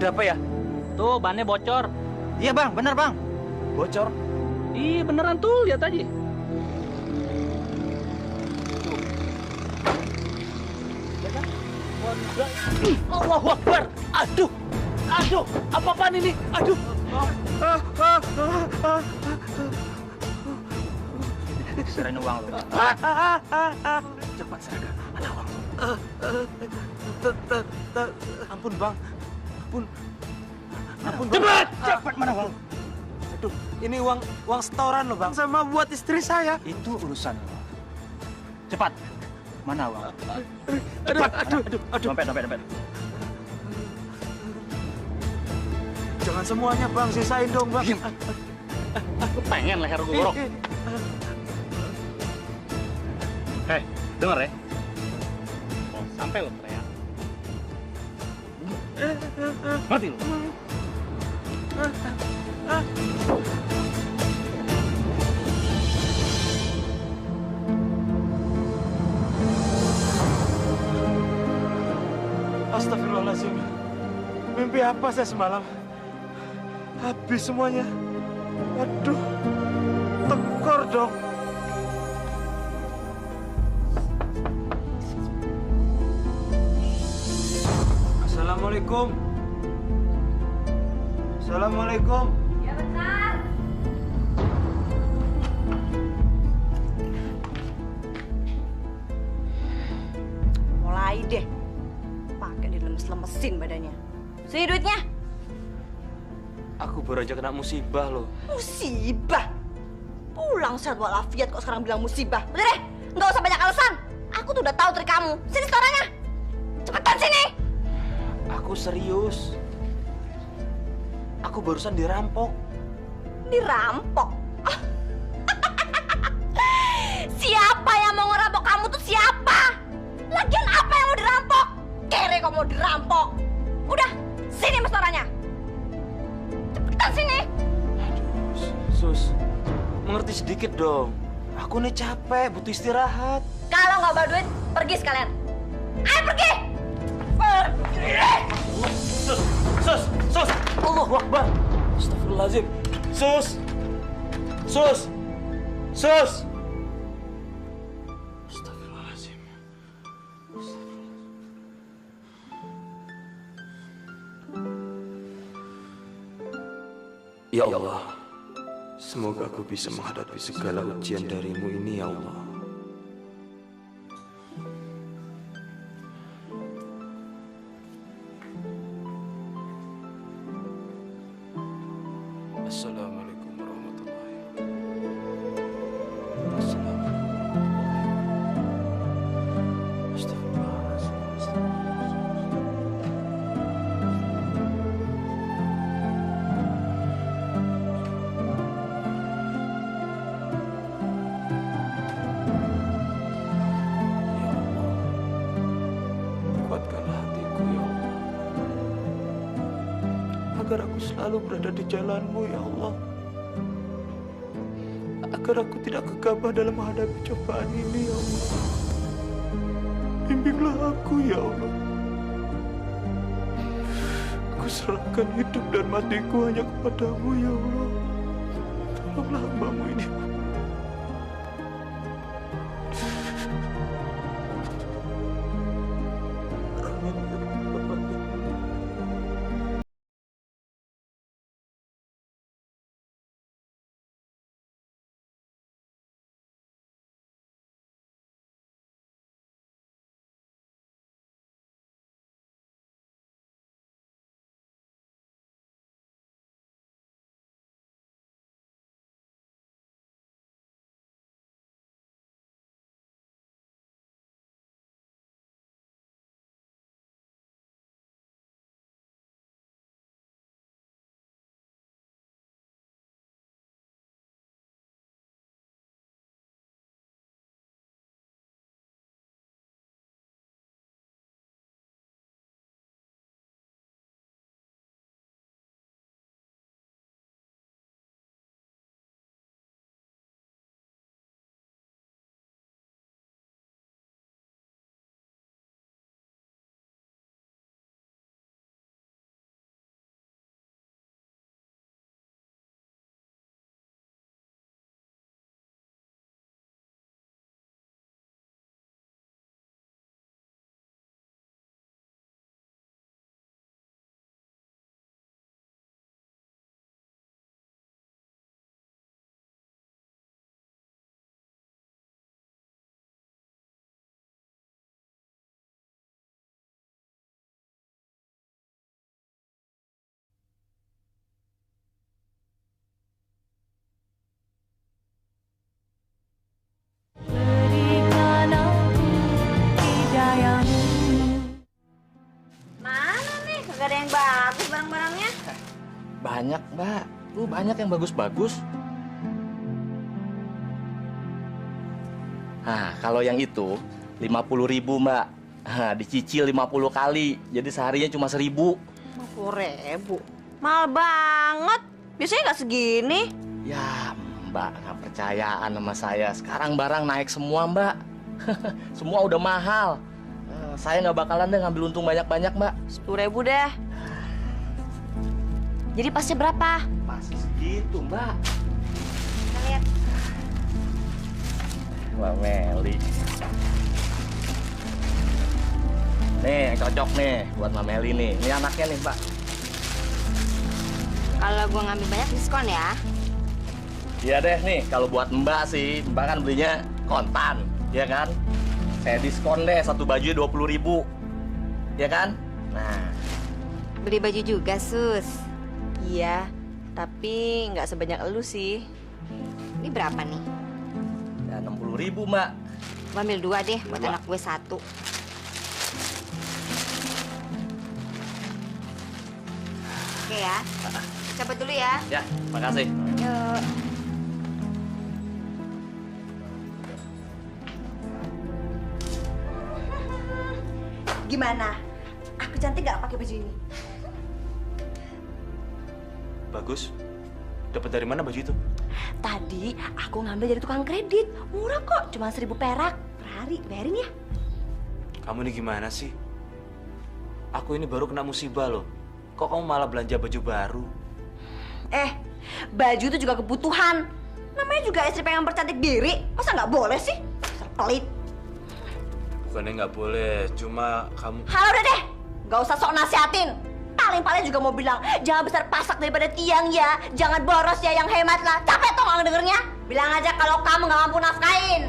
Ada apa ya? Tuh, bannya bocor. Iya bang, bener bang. Bocor. Iya, beneran tuh, lihat aja. Allahu Akbar. Aduh. Aduh, apa-apaan ini? Aduh. Serahin uang lo. Cepat serahkan. Mana uang? Ampun bang. Ampun. Ampun bang. Cepat. Cepat mana uang? Aduh, ini uang setoran loh bang, sama buat istri saya. Itu urusan lo. Cepat. Mana uang? Cepat. Aduh. Dompet. Jangan semuanya bang, sisain dong bang. Diam. Aku pengen leher gue borok. Hei, denger ya. Oh, sampai lo teriak. Mati lo. Astagfirullahaladzim. Mimpi apa saya semalam? Habis semuanya. Aduh, tekor dong. Assalamualaikum. Assalamualaikum. Ya benar. Mulai deh. Pakai dilemes-lemesin badannya. Sini duitnya. Aku baru aja kena musibah loh. Musibah. Pulang sehat walafiat kok sekarang bilang musibah. Udah deh, nggak usah banyak alasan. Aku tuh udah tahu trik kamu. Sini setorannya. Cepetan sini. Aku serius. Aku barusan dirampok. Dirampok. Siapa yang mau ngerampok kamu tuh siapa? Lagian apa yang mau dirampok? Kere kok mau dirampok. Udah, sini setorannya. Cepetan sini. Sus, mengerti sedikit dong. Aku nih capek, butuh istirahat. Kalau nggak bawa duit, pergi sekalian. Ayo pergi. Pergi. Sus, Allahu Akbar. Astagfirullahaladzim. Sus. Astagfirullahaladzim. Ya Allah, semoga aku bisa menghadapi segala ujian darimu ini ya Allah. Assalamualaikum warahmatullahi wabarakatuh. Kuatkanlah hatiku ya Allah, agar aku selalu berada di jalan-Mu ya Allah, agar aku tidak gegabah dalam menghadapi cobaan ini ya Allah. Bimbinglah aku ya Allah. Aku serahkan hidup dan matiku hanya kepadamu ya Allah. Tolonglah hamba-Mu ini. banyak, Mbak. Tuh banyak yang bagus-bagus. Nah, kalau yang itu 50.000, Mbak. Nah, dicicil 50 kali. Jadi seharinya cuma 1.000. 50.000. Mahal banget. Biasanya nggak segini. Ya, Mbak nggak percayaan sama saya. Sekarang barang naik semua, Mbak. Semua udah mahal. Saya nggak bakalan deh ngambil untung banyak-banyak, Mbak. 10.000 deh. Jadi pasnya berapa? Pasti segitu, Mbak. Kita lihat. Mbak Meli. Nih, yang cocok nih buat Mbak Meli nih. Ini anaknya nih, Mbak. Kalau gua ngambil banyak diskon ya. Iya deh nih, kalau buat Mbak sih, Mbak kan belinya kontan, ya kan? Saya diskon deh, satu baju 20.000, ya kan? Nah, Beli baju juga, Sus. Iya, tapi nggak sebanyak elu sih. Ini berapa nih? ya 60.000, Mbak. Gua ambil 2 deh, buat 2. anak gue 1. Oke ya, cabut dulu ya. Ya, makasih. Yuk. Gimana? Aku cantik gak pakai baju ini? Bagus. Dapat dari mana baju itu? Tadi aku ngambil dari tukang kredit. Murah kok, cuma 1.000 perak per hari. Bayarin ya. Kamu ini gimana sih? Aku ini baru kena musibah loh. Kok kamu malah belanja baju baru? Baju itu juga kebutuhan. Namanya juga istri pengen bercantik diri. Masa nggak boleh sih? Pelit. Bukannya nggak boleh, cuma kamu... Halo udah deh, nggak usah sok nasihatin. Paling-paling juga mau bilang, jangan besar pasak daripada tiang ya. Jangan boros ya, yang hemat lah. Capek tuh nggak dengernya. Bilang aja kalau kamu nggak mampu nafkain.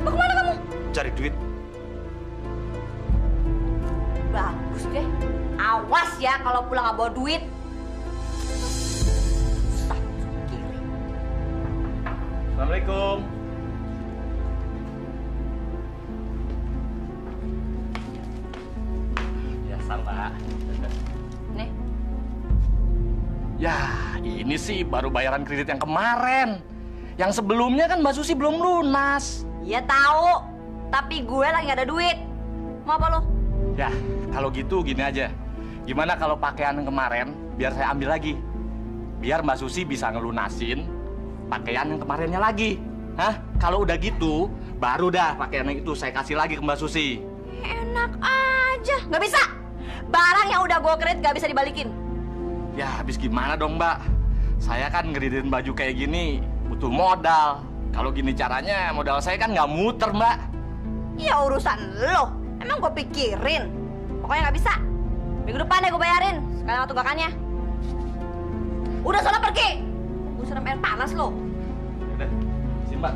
Mau kemana kamu? Cari duit. Bagus deh. Awas ya kalau pulang nggak bawa duit. Assalamualaikum. Biasa, Mbak. Nih. Ya, ini sih baru bayaran kredit yang kemarin. Yang sebelumnya kan Mbak Susi belum lunas. Ya tahu, tapi gue lagi nggak ada duit. Mau apa lo? Ya, kalau gitu gini aja. Gimana kalau pakaian yang kemarin biar saya ambil lagi? Biar Mbak Susi bisa ngelunasin pakaian yang kemarinnya lagi. Hah? Kalau udah gitu, baru dah pakaian yang itu saya kasih lagi ke Mbak Susi. Enak aja. Nggak bisa. Barang yang udah gue kredit nggak bisa dibalikin. Ya, habis gimana dong, Mbak? Saya kan ngeridiin baju kayak gini butuh modal. Kalau gini caranya, modal saya kan nggak muter, Mbak. Ya urusan lo. Emang gue pikirin. Pokoknya nggak bisa. Minggu depan deh gue bayarin. Sekarang waktu tunggakannya. Udah sana pergi. Gue siram air panas lo. Udah, sini, Mbak.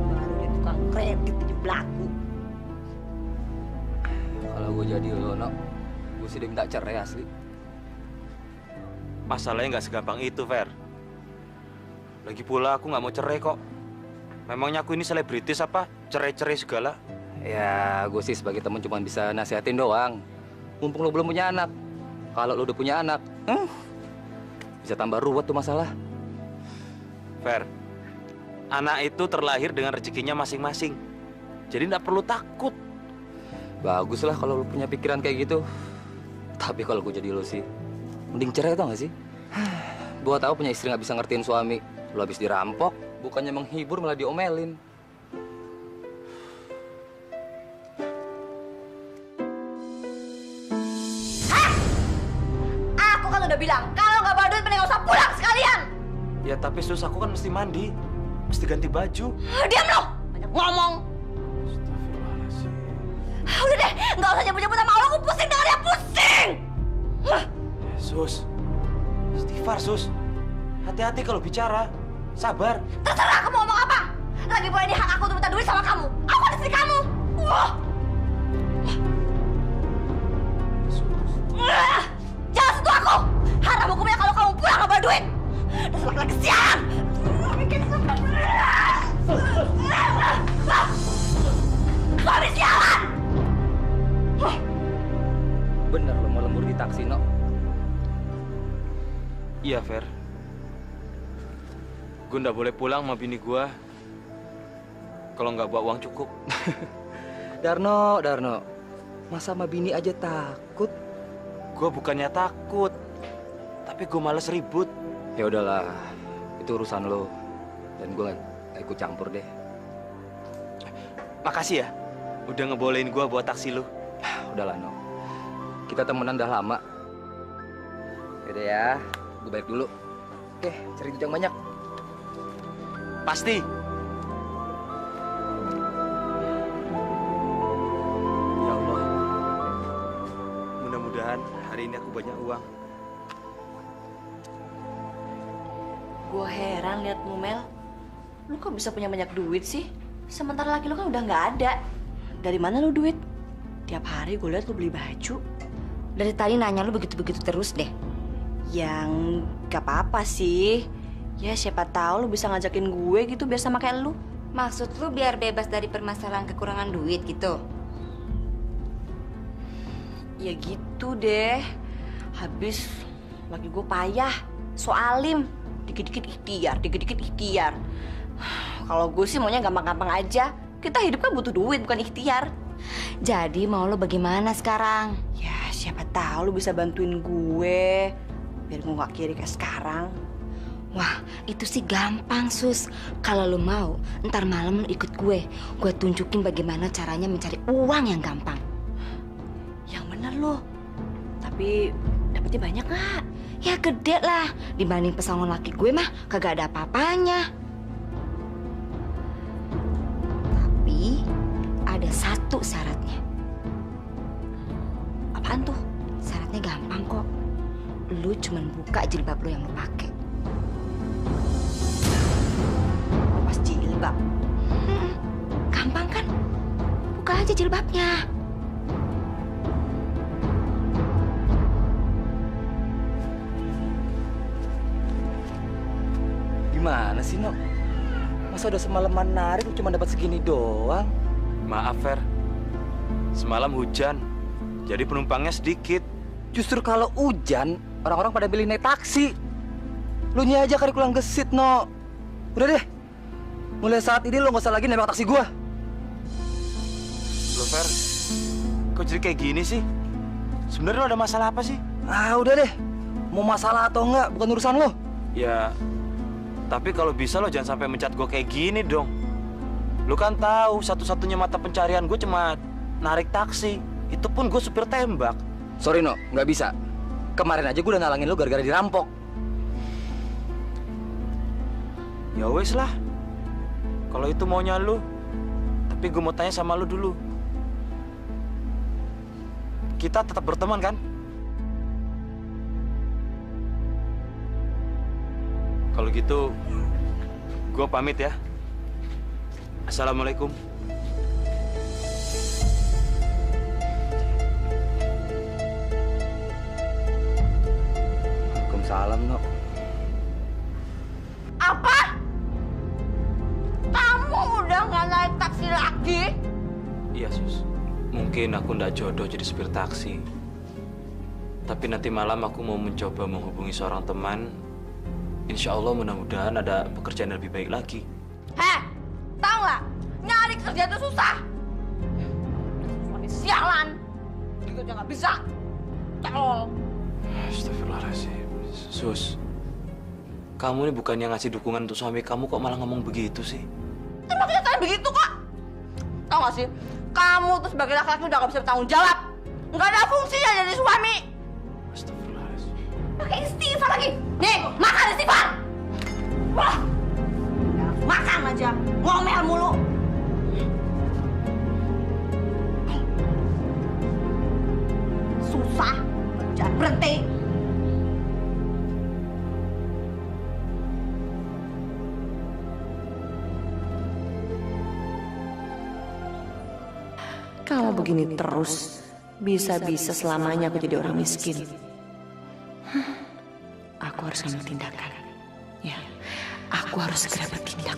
Baru dia tukang kredit di belaku. Kalau gue jadi lo, no, gue sih minta cerai asli. Masalahnya nggak segampang itu, Fer. Lagi pula aku nggak mau cerai kok. Memangnya aku ini selebritis apa? Cerai-cerai segala. Ya, gue sih sebagai temen cuma bisa nasihatin doang. Mumpung lo belum punya anak. Kalau lo udah punya anak, bisa tambah ruwet tuh masalah. Fer, anak itu terlahir dengan rezekinya masing-masing. Jadi nggak perlu takut. Bagus lah kalau lo punya pikiran kayak gitu. Tapi kalau gue jadi lo sih, mending cerai tau gak sih? Gue tahu punya istri nggak bisa ngertiin suami. Lo habis dirampok, bukannya menghibur malah diomelin. Aku kan udah bilang, kalau nggak bawa duit mending nggak usah pulang sekalian. Ya tapi sus, aku kan mesti mandi, mesti ganti baju. Diam lo, banyak ngomong. Astagfirullahaladzim. Udah deh, nggak usah nyebut-nyebut sama Allah, aku pusing dengarnya, pusing. Sus, istighfar sus. Hati-hati kalau bicara, sabar. Terserah kamu ngomong apa. Lagi pula ini hak aku untuk minta duit sama kamu. Aku kan istri kamu. Jangan sentuh aku. Haram hukumnya kalau kamu pulang nggak bawa duit. Dasar laki-laki siang. Bikin susah. Iya, Fer. Gue nggak boleh pulang sama bini gue kalau nggak bawa uang cukup. Darno, masa sama bini aja takut? Gue bukannya takut, tapi gue males ribut. Ya udahlah, itu urusan lo. Dan gue gak ikut campur deh. Makasih ya, udah ngebolehin gue buat taksi lu. Udahlah, No. Kita temenan udah lama. Yaudah ya, gue balik dulu. Oke, cari duit yang banyak. Pasti. Ya Allah, mudah-mudahan hari ini aku banyak uang. Gue heran liatmu, Mel. Lu kok bisa punya banyak duit sih? Sementara laki lu kan udah nggak ada. Dari mana lu duit? Tiap hari gue liat lu beli baju. Dari tadi nanya lu begitu-begitu terus deh. Yang gak apa-apa sih. Ya siapa tahu lu bisa ngajakin gue gitu biar sama kayak lu. Maksud lu biar bebas dari permasalahan kekurangan duit gitu? Ya gitu deh. Habis lagi gue payah. Soalim. Dikit-dikit ikhtiar. Kalau gue sih maunya gampang-gampang aja. Kita hidup kan butuh duit, bukan ikhtiar. Jadi mau lu bagaimana sekarang? Ya siapa tahu lu bisa bantuin gue. Biar gue gak kiri kayak sekarang. Wah, itu sih gampang, Sus. Kalau lu mau, ntar malam lu ikut gue. Gue tunjukin bagaimana caranya mencari uang yang gampang. Yang bener lu. Tapi dapetnya banyak gak? Ya gede lah. Dibanding pesangon laki gue mah kagak ada apa-apanya. Tapi ada satu syaratnya. Apaan tuh? Syaratnya gampang kok. Lu cuman buka jilbab lu yang lu pakai. Pas jilbab. Gampang kan? Buka aja jilbabnya. Gimana sih, No? Masa udah semalaman narik lu cuma dapat segini doang? Maaf, Fer. Semalam hujan, jadi penumpangnya sedikit. Justru kalau hujan, orang-orang pada pilih naik taksi. Lu nya aja kali kurang gesit, No. Udah deh. Mulai saat ini lu nggak usah lagi nembak taksi gua. Loh, Fer, kok jadi kayak gini sih? Sebenarnya lo ada masalah apa sih? Ah, udah deh. Mau masalah atau enggak, bukan urusan lo. Ya, tapi kalau bisa lo jangan sampai mencat gue kayak gini dong. Lo kan tahu satu-satunya mata pencarian gue cuma narik taksi. Itu pun gue supir tembak. Sorry, No, nggak bisa. Kemarin aja gue udah nalangin lo gara-gara dirampok. Ya wes lah. Kalau itu maunya lo. Tapi gue mau tanya sama lo dulu. Kita tetap berteman kan? Kalau gitu, gue pamit ya. Assalamualaikum. Waalaikumsalam, No. Apa? Kamu udah gak naik taksi lagi? Iya, Sus. Mungkin aku ndak jodoh jadi supir taksi. Tapi nanti malam aku mau mencoba menghubungi seorang teman. Insya Allah mudah-mudahan ada pekerjaan yang lebih baik lagi. Heh, tau gak? Nyari kerja itu susah. Suami sialan. Gitu aja gak bisa. Tolol. Astagfirullahaladzim. Sus, kamu ini bukannya ngasih dukungan untuk suami kamu, kok malah ngomong begitu sih? Emang kenyataan begitu kok. Tau gak sih? Kamu tuh sebagai laki-laki udah gak bisa bertanggung jawab. Nggak ada fungsinya jadi suami. Astagfirullahaladzim. Pakai istighfar lagi. Nih, makan istighfar. Wah, makan aja, ngomel mulu. Susah, jangan berhenti. Kalau begini terus, bisa-bisa selamanya aku jadi orang miskin. Aku harus ambil tindakan. Ya, aku harus segera bertindak.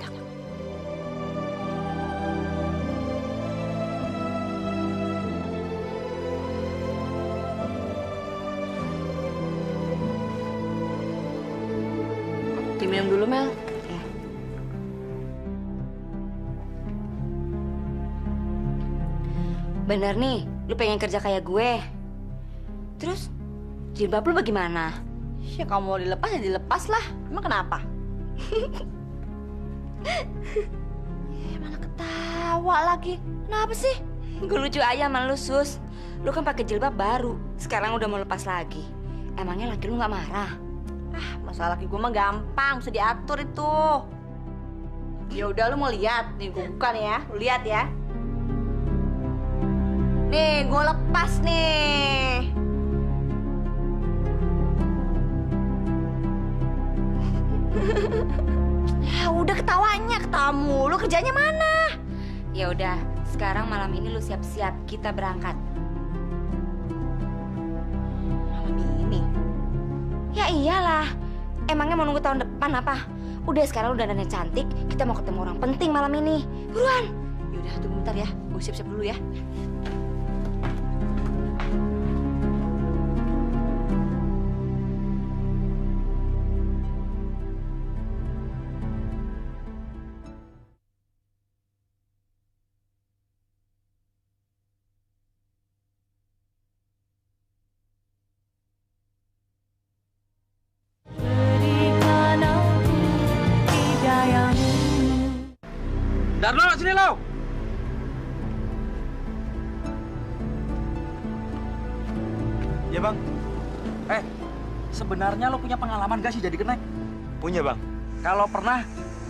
minum dulu, Mel. Ya. Bener nih, lu pengen kerja kayak gue. Terus, jilbab lu bagaimana? Ya kalau mau dilepas ya dilepas lah. Emang kenapa? Malah ketawa lagi. Kenapa sih? Gue lucu aja sama lu, Sus. Lu kan pakai jilbab baru, sekarang udah mau lepas lagi. Emangnya laki lu nggak marah? Ah, masalah laki gue mah gampang, bisa diatur itu. Ya udah lu mau lihat, nih gue buka nih ya, lu lihat ya. Nih, gue lepas nih. Ya udah ketawanya, ketawa mulu, kerjanya mana? Ya udah, sekarang malam ini lu siap-siap, kita berangkat. Malam ini? Ya iyalah, emangnya mau nunggu tahun depan apa? Udah sekarang lu dandannya cantik, kita mau ketemu orang penting malam ini. Buruan! Yaudah, tunggu bentar ya, gue siap-siap dulu ya. Darno, sini lo. Ya bang. Sebenarnya lo punya pengalaman gak sih jadi kenek? Punya bang. Kalau pernah,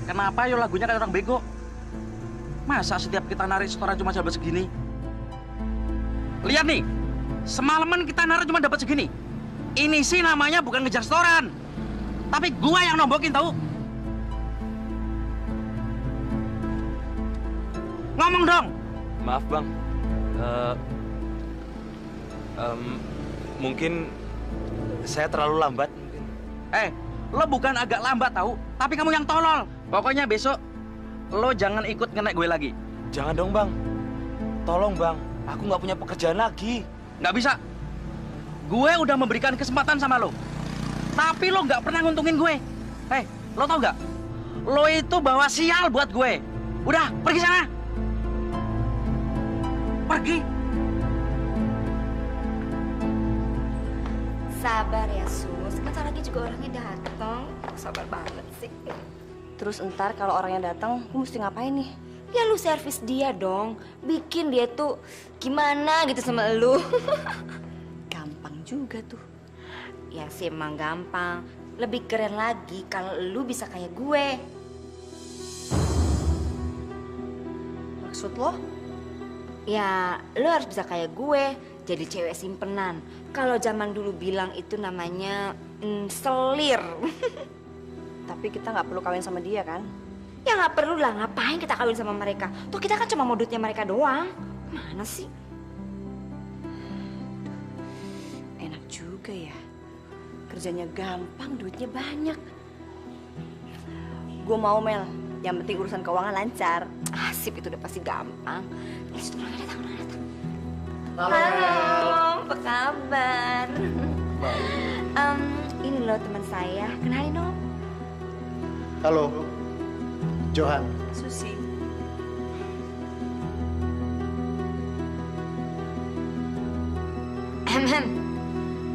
kenapa yo lagunya kayak orang bego? Masa setiap kita narik setoran cuma dapat segini? Lihat nih, semalaman kita narik cuma dapat segini. Ini sih namanya bukan ngejar setoran, tapi gua yang nombokin tahu. Ngomong dong. Maaf bang, mungkin saya terlalu lambat. Lo bukan agak lambat tahu, tapi kamu yang tolol. Pokoknya besok lo jangan ikut ngenek gue lagi. Jangan dong bang, tolong bang, aku nggak punya pekerjaan lagi. Nggak bisa. Gue udah memberikan kesempatan sama lo, tapi lo nggak pernah nguntungin gue. Lo tau nggak? Lo itu bawa sial buat gue. Udah, pergi sana. Pergi. Sabar ya, Sus. Bentar lagi juga orangnya datang. Sabar banget sih. Terus entar kalau orangnya datang, lu mesti ngapain nih? Ya lu servis dia dong. Bikin dia tuh gimana gitu sama lu. Gampang juga tuh. Ya sih emang gampang. Lebih keren lagi kalau lu bisa kayak gue. Maksud lo? Ya, lu harus bisa kayak gue. Jadi cewek simpenan. Kalau zaman dulu bilang itu namanya selir. Tapi kita nggak perlu kawin sama dia kan? Ya nggak perlu lah, ngapain kita kawin sama mereka? Tuh kita kan cuma modutnya mereka doang. Mana sih? Enak juga ya. Kerjanya gampang, duitnya banyak. Gue mau Mel, yang penting urusan keuangan lancar. Asip itu udah pasti gampang. Itu orangnya datang, orangnya datang. Halo, apa kabar? Ini loh teman saya, kenalin dong. Halo, Johan. Susi.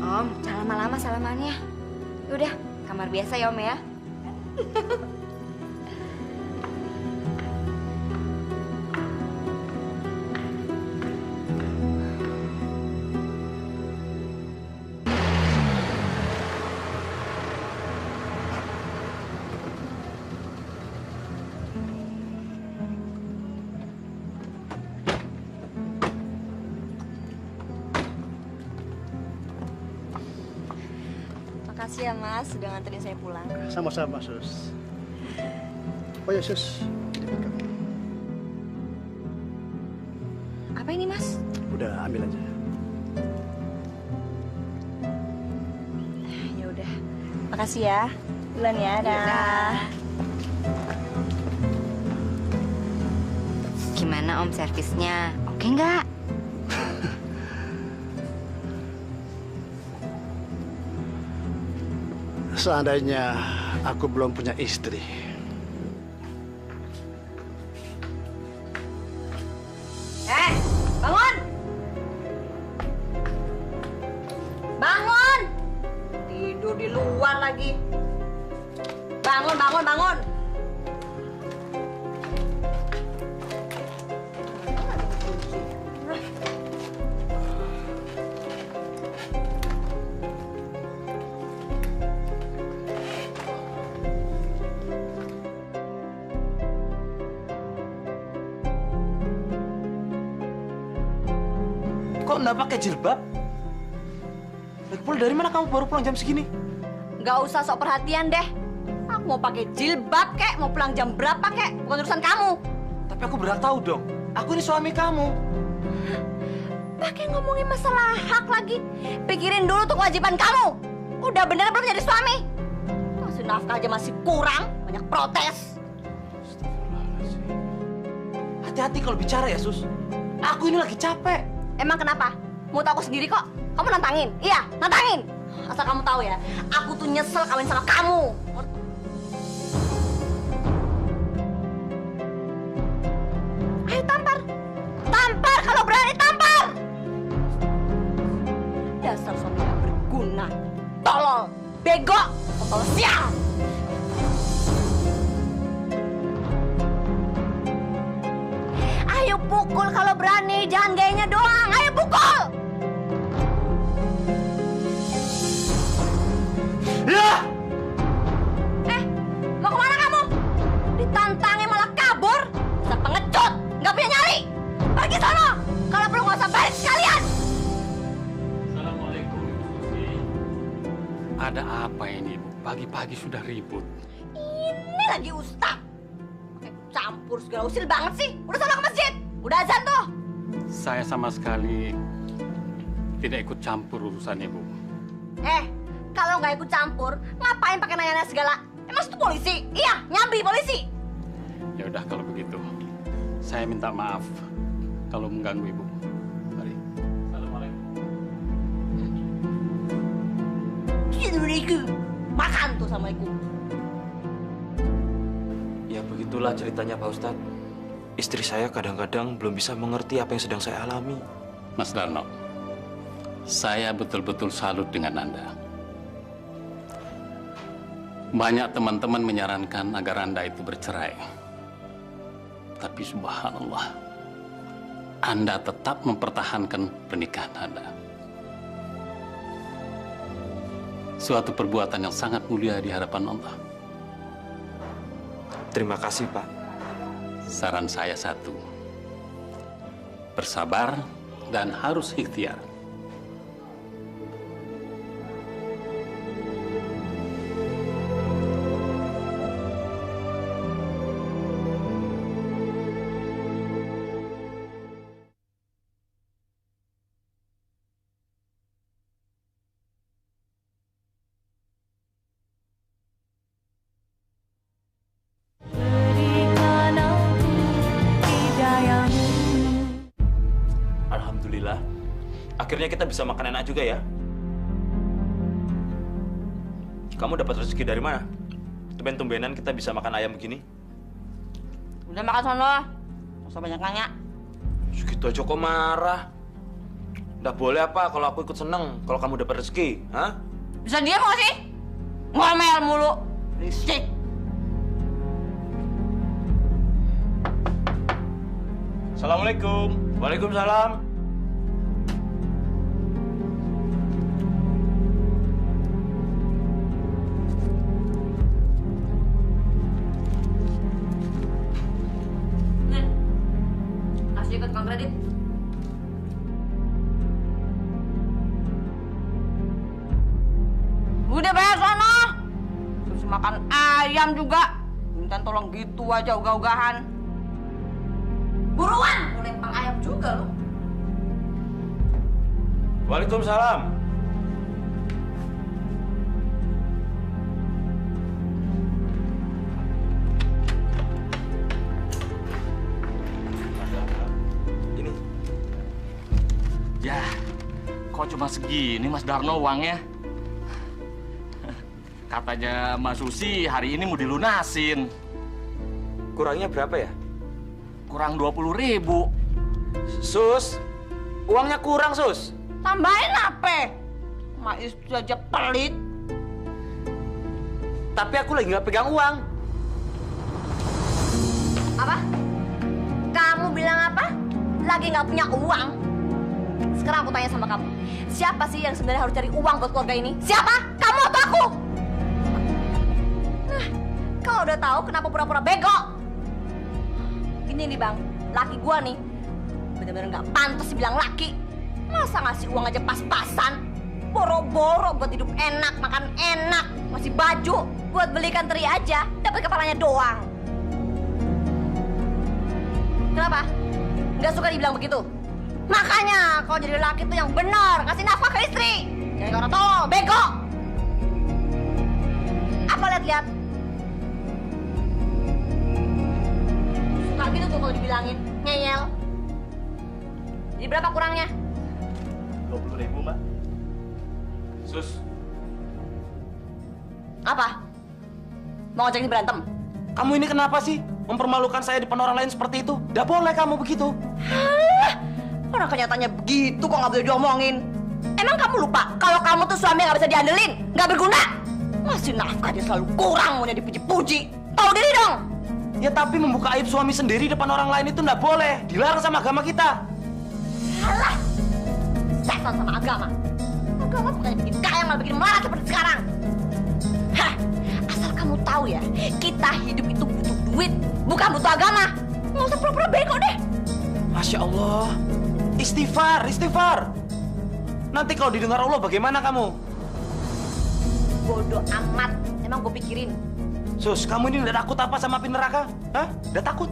Om, jangan lama-lama salamannya. Udah, kamar biasa ya Om ya. Makasih ya Mas, sudah nganterin saya pulang. Sama-sama, Sus. Oh ya, Sus. Ini buat kamu. Apa ini Mas? Udah, ambil aja. Ya udah. Makasih ya. Duluan ya, dah. Gimana Om servisnya? Oke nggak? Seandainya aku belum punya istri. Bangun! Bangun! Tidur di luar lagi. Bangun, bangun, bangun! Kok nggak pakai jilbab? Lagi pula dari mana kamu baru pulang jam segini? Nggak usah sok perhatian deh. Aku mau pakai jilbab kek, mau pulang jam berapa kek, bukan urusan kamu. Tapi aku berhak tahu dong. Aku ini suami kamu. Pakai ngomongin masalah hak lagi. Pikirin dulu tuh kewajiban kamu. Udah bener belum jadi suami? Masih nafkah aja masih kurang, banyak protes. Hati-hati kalau bicara ya, Sus. Aku ini lagi capek. Emang kenapa? Mau tahu aku sendiri kok. Kamu nantangin? Iya, nantangin. Asal kamu tahu ya, aku tuh nyesel kawin sama kamu. Ayo tampar. Tampar kalau berani tampar. Dasar suami gak berguna. Tolol, bego, tolol sial. Ayo pukul kalau berani, jangan gayanya doang. Ayo pukul. Ya! Mau kemana kamu? Ditantangin malah kabur. Bisa pengecut, nggak punya nyali. Pergi sono. Kalau perlu nggak usah balik sekalian. Assalamualaikum, Ibu Susi. Ada apa ini, Bu? Pagi-pagi sudah ribut. Ini lagi ustaz. Pakai campur segala usil banget sih. Udah sono ke masjid. Udah azan tuh. Saya sama sekali tidak ikut campur urusan Ibu. Kalau nggak ikut campur, ngapain pakai nanya-nanya segala? Emang itu polisi? Iya, nyambi polisi. Ya udah kalau begitu, saya minta maaf kalau mengganggu Ibu. Mari. Assalamualaikum. Assalamualaikum. Makan tuh Assalamualaikum. Ya begitulah ceritanya Pak Ustadz. Istri saya kadang-kadang belum bisa mengerti apa yang sedang saya alami. Mas Darno, saya betul-betul salut dengan Anda. Banyak teman-teman menyarankan agar Anda itu bercerai. Tapi subhanallah, Anda tetap mempertahankan pernikahan Anda. Suatu perbuatan yang sangat mulia di hadapan Allah. Terima kasih Pak. Saran saya satu, bersabar dan harus ikhtiar. Alhamdulillah. Akhirnya kita bisa makan enak juga ya. Kamu dapat rezeki dari mana? Tumben-tumbenan kita bisa makan ayam begini. Udah makan sono. Nggak usah banyak nanya. Segitu aja kok marah. Nggak boleh apa kalau aku ikut seneng kalau kamu dapat rezeki, hah? Bisa diam nggak sih? Ngomel mulu. Berisik. Assalamualaikum. Waalaikumsalam. Nih, kasih ke tukang kredit. Udah bayar sono. Terus makan ayam juga. Minta tolong gitu aja ogah-ogahan. Buruan, mau lempang ayam juga lo. Waalaikumsalam. Ini. Ya, kok cuma segini Mas Darno uangnya? Katanya Mbak Susi hari ini mau dilunasin. Kurangnya berapa ya? Kurang 20.000. Sus, uangnya kurang, Sus. Tambahin apa? Mak istri aja pelit. Tapi aku lagi nggak pegang uang. Apa? Kamu bilang apa? Lagi nggak punya uang? Sekarang aku tanya sama kamu. Siapa sih yang sebenarnya harus cari uang buat keluarga ini? Siapa? Kamu atau aku? Nah, kalau udah tahu kenapa pura-pura bego? Gini nih bang, laki gua nih bener-bener nggak pantas dibilang laki. Masa ngasih uang aja pas-pasan? Boro-boro buat hidup enak, makan enak, ngasih baju buat belikan teri aja, dapat kepalanya doang. Kenapa? Nggak suka dibilang begitu? Makanya kalau jadi laki tuh yang benar, kasih nafkah ke istri. Jangan orang tolol, bego. Apa lihat-lihat? Suka gitu tuh kalau dibilangin, ngeyel. Jadi berapa kurangnya? 20.000, Mbak. Sus, Apa? Mau ngajakin berantem? kamu ini kenapa sih? Mempermalukan saya di depan orang lain seperti itu? Gak boleh kamu begitu. Halah, orang kenyataannya begitu kok nggak boleh diomongin. Emang kamu lupa kalau kamu tuh suami yang nggak bisa diandelin, nggak berguna? Masih nafkah dia selalu kurang, maunya dipuji-puji. Tahu diri dong. Ya tapi membuka aib suami sendiri depan orang lain itu nggak boleh. Dilarang sama agama kita. Halah, setan sama agama. Agama bukannya bikin kaya, malah bikin melarat seperti sekarang. Hah, asal kamu tahu ya, kita hidup itu butuh duit, bukan butuh agama. Nggak usah pura-pura bego deh. Masya Allah. Istighfar, istighfar. Nanti kalau didengar Allah bagaimana kamu? Bodoh amat, emang gue pikirin. Sus, kamu ini udah takut apa sama api neraka? Hah? Udah takut?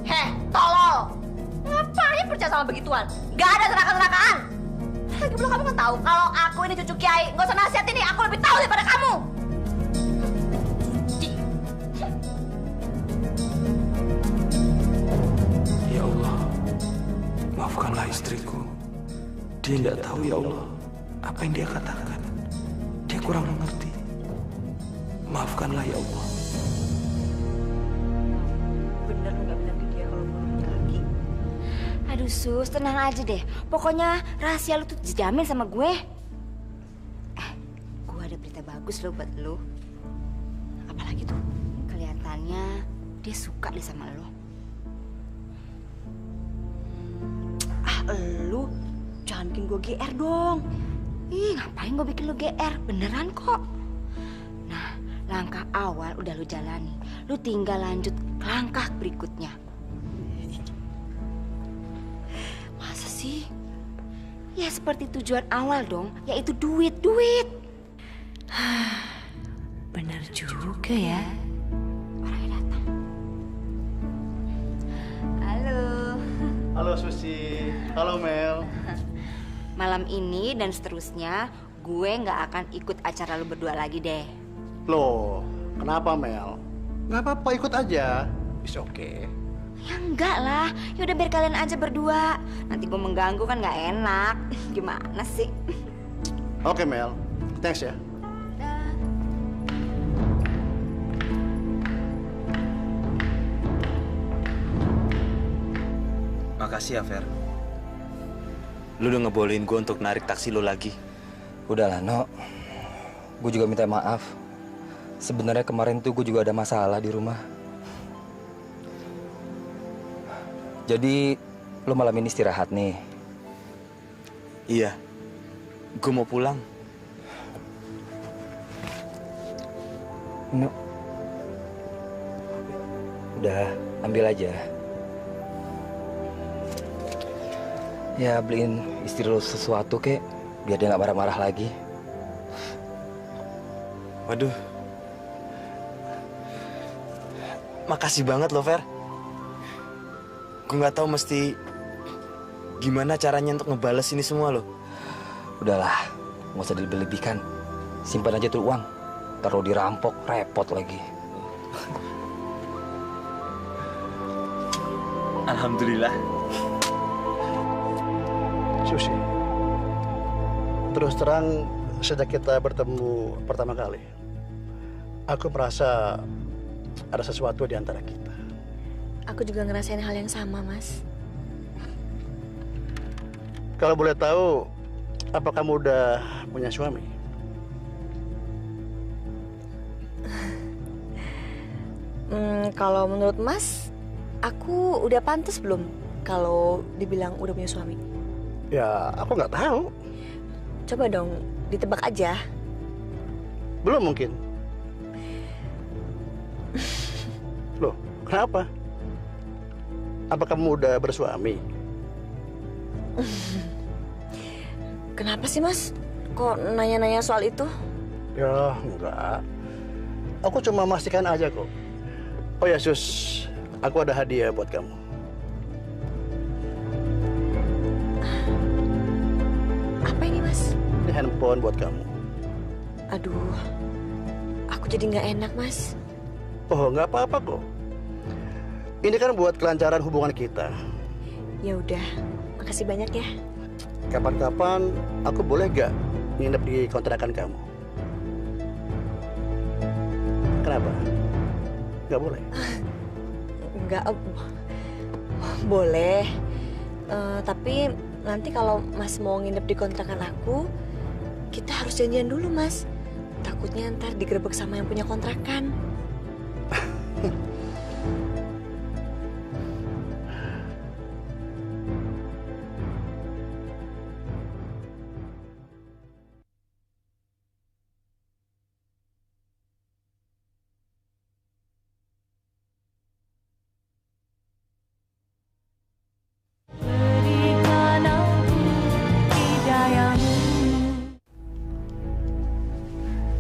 Heh, tolol. Ngapain percaya sama begituan? Gak ada neraka-nerakaan. Lagi belum kamu kan tahu kalau aku ini cucu Kiai. Nggak usah nasihat ini, aku lebih tahu daripada kamu. Ya Allah, maafkanlah istriku. Dia tidak tahu ya Allah apa yang dia katakan. Dia kurang mengerti. Maafkanlah ya Allah. Bener lu nggak bilang ke dia kalau gue punya laki. Aduh Sus, tenang aja deh. Pokoknya rahasia lu tuh dijamin sama gue. Gue ada berita bagus loh buat lu. Apalagi tuh, kelihatannya dia suka deh sama lo. Lu jangan bikin gue GR dong. Ih, ngapain gue bikin lu GR? Beneran kok. Nah, langkah awal udah lu jalani. Lu tinggal lanjut ke langkah berikutnya. Masa sih? Ya seperti tujuan awal dong, yaitu duit. Benar juga ya. Orangnya datang. Halo. Halo Susi, halo Mel. Malam ini dan seterusnya gue nggak akan ikut acara lu berdua lagi deh. Loh, kenapa Mel? Nggak apa-apa, ikut aja. It's okay. Ya enggak lah, yaudah biar kalian aja berdua. Nanti gue mengganggu kan nggak enak. Gimana sih? Oke Mel, thanks ya. Makasih ya Fer. Lu udah ngebolehin gue untuk narik taksi lu lagi. Udahlah, No. Gue juga minta maaf. Sebenarnya kemarin tuh gue juga ada masalah di rumah. Jadi, lo malam ini istirahat nih. Iya. Gue mau pulang. No. Udah, ambil aja. Ya, beliin istri lo sesuatu, kek. Biar dia nggak marah-marah lagi. Waduh. Makasih banget lo, Fer. Gue nggak tahu mesti gimana caranya untuk ngebales ini semua lo. Udahlah, nggak usah dilebih-lebihkan. Simpan aja tuh uang. Taruh dirampok, repot lagi. Alhamdulillah. Susi, terus terang sejak kita bertemu pertama kali, Aku merasa ada sesuatu di antara kita. Aku juga ngerasain hal yang sama, Mas. Kalau boleh tahu, apa kamu udah punya suami? Kalau menurut Mas, aku udah pantas belum kalau dibilang udah punya suami? Ya, aku nggak tahu. Coba dong, ditebak aja. Belum mungkin. Loh, kenapa? Apa kamu udah bersuami? Kenapa sih, Mas? Kok nanya-nanya soal itu? Ya, enggak. Aku cuma memastikan aja kok. Oh ya, Sus. Aku ada hadiah buat kamu. Apa ini, Mas? Ini handphone buat kamu. Aduh, aku jadi nggak enak, Mas. Oh, nggak apa-apa kok. Ini kan buat kelancaran hubungan kita. Ya udah, makasih banyak ya. Kapan-kapan aku boleh gak nginep di kontrakan kamu? Kenapa? Nggak boleh? Nggak, boleh. Tapi nanti kalau Mas mau nginep di kontrakan aku, kita harus janjian dulu, Mas. Takutnya ntar digerebek sama yang punya kontrakan.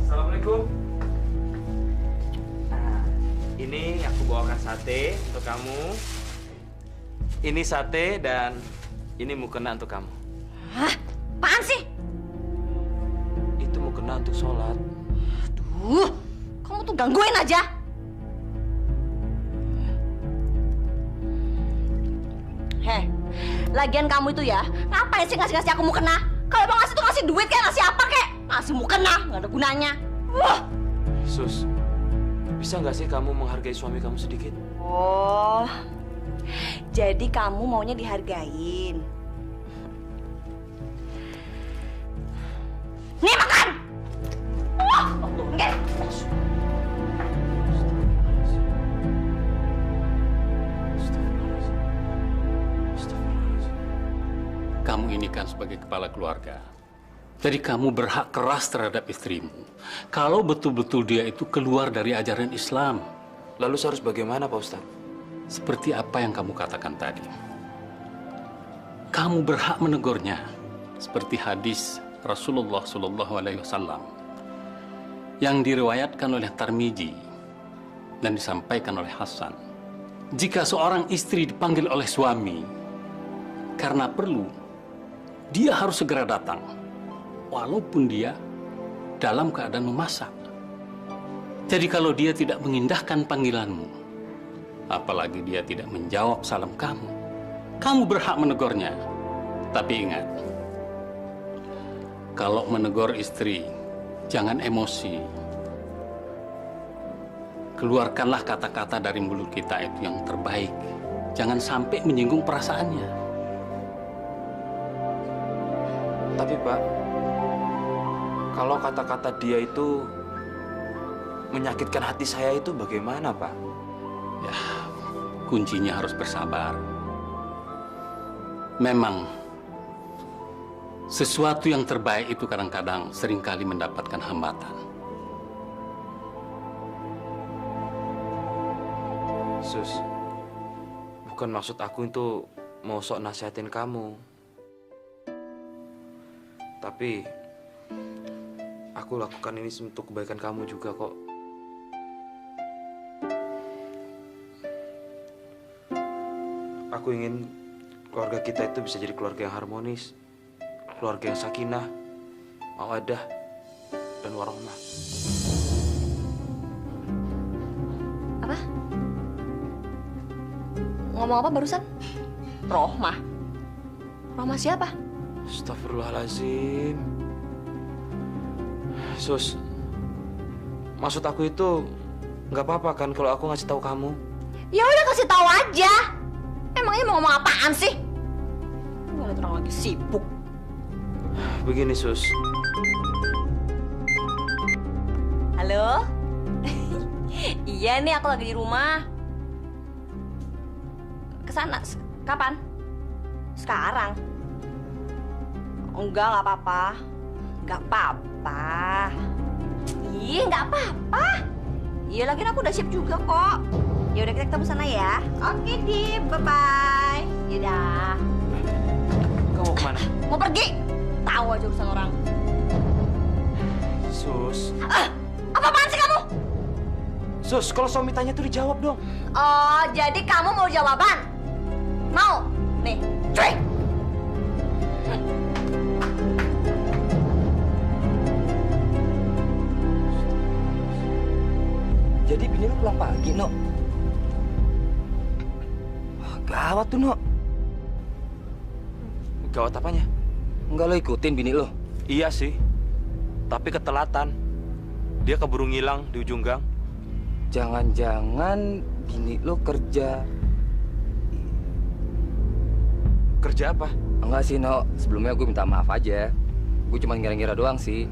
Assalamualaikum. Nah, ini aku bawakan sate untuk kamu. Ini sate dan ini mukena untuk kamu. Hah? Apaan sih? Itu mukena untuk sholat. Aduh, kamu tuh gangguin aja. Heh, lagian kamu itu ya, ngapain sih ngasih-ngasih aku mukena? Kalau mau ngasih tuh ngasih duit kayak ngasih apa kek? Ngasih mukena, nggak ada gunanya. Wah. Sus, bisa nggak sih kamu menghargai suami kamu sedikit? Oh, jadi kamu maunya dihargain. Nih makan. Wah, oke. Kamu ini kan sebagai kepala keluarga. Jadi kamu berhak keras terhadap istrimu. Kalau betul-betul dia itu keluar dari ajaran Islam. Lalu saya harus bagaimana, Pak Ustadz? Seperti apa yang kamu katakan tadi. Kamu berhak menegurnya. Seperti hadis Rasulullah SAW yang diriwayatkan oleh Tirmidzi dan disampaikan oleh Hasan. Jika seorang istri dipanggil oleh suami karena perlu, dia harus segera datang, walaupun dia dalam keadaan memasak. Jadi kalau dia tidak mengindahkan panggilanmu, apalagi dia tidak menjawab salam kamu, kamu berhak menegurnya. Tapi ingat, kalau menegur istri, jangan emosi. Keluarkanlah kata-kata dari mulut kita itu yang terbaik. Jangan sampai menyinggung perasaannya. Tapi Pak, kalau kata-kata dia itu menyakitkan hati saya itu bagaimana, Pak? Ya, kuncinya harus bersabar. Memang, sesuatu yang terbaik itu kadang-kadang seringkali mendapatkan hambatan. Sus, bukan maksud aku itu mau sok nasihatin kamu. Tapi, aku lakukan ini untuk kebaikan kamu juga kok. Aku ingin keluarga kita itu bisa jadi keluarga yang harmonis. Keluarga yang sakinah, mawaddah, dan warahmah. Apa? Ngomong apa barusan? Rohmah. Rohmah siapa? Astagfirullahaladzim. Sus, Maksud aku itu nggak apa-apa kan kalau aku ngasih tahu kamu? Ya udah kasih tahu aja. Emangnya mau ngomong apaan sih? Gue liat orang lagi sibuk. Begini, Sus. Halo? Iya nih, aku lagi di rumah. Kesana, kapan? Sekarang? Enggak, nggak apa-apa. Nggak apa-apa. Iya, nggak apa-apa. Iya, lagian aku udah siap juga kok. Ya udah, kita ketemu sana ya. Oke, Di. Bye-bye. Yaudah. Kamu kemana? Mau pergi? Tahu aja urusan orang. Sus. Apa-apaan sih kamu? Sus, kalau suami tanya tuh dijawab dong. Oh, jadi kamu mau jawaban? Mau? Nih, cuy. Jadi bini lu pulang pagi, No? Gawat tuh, No. Gawat apanya? Enggak lo ikutin bini lo? Iya sih. Tapi ketelatan. Dia keburu ngilang di ujung gang. Jangan-jangan bini lo kerja. Kerja apa? Enggak sih, No. Sebelumnya gue minta maaf aja. Gue cuma ngira-ngira doang sih.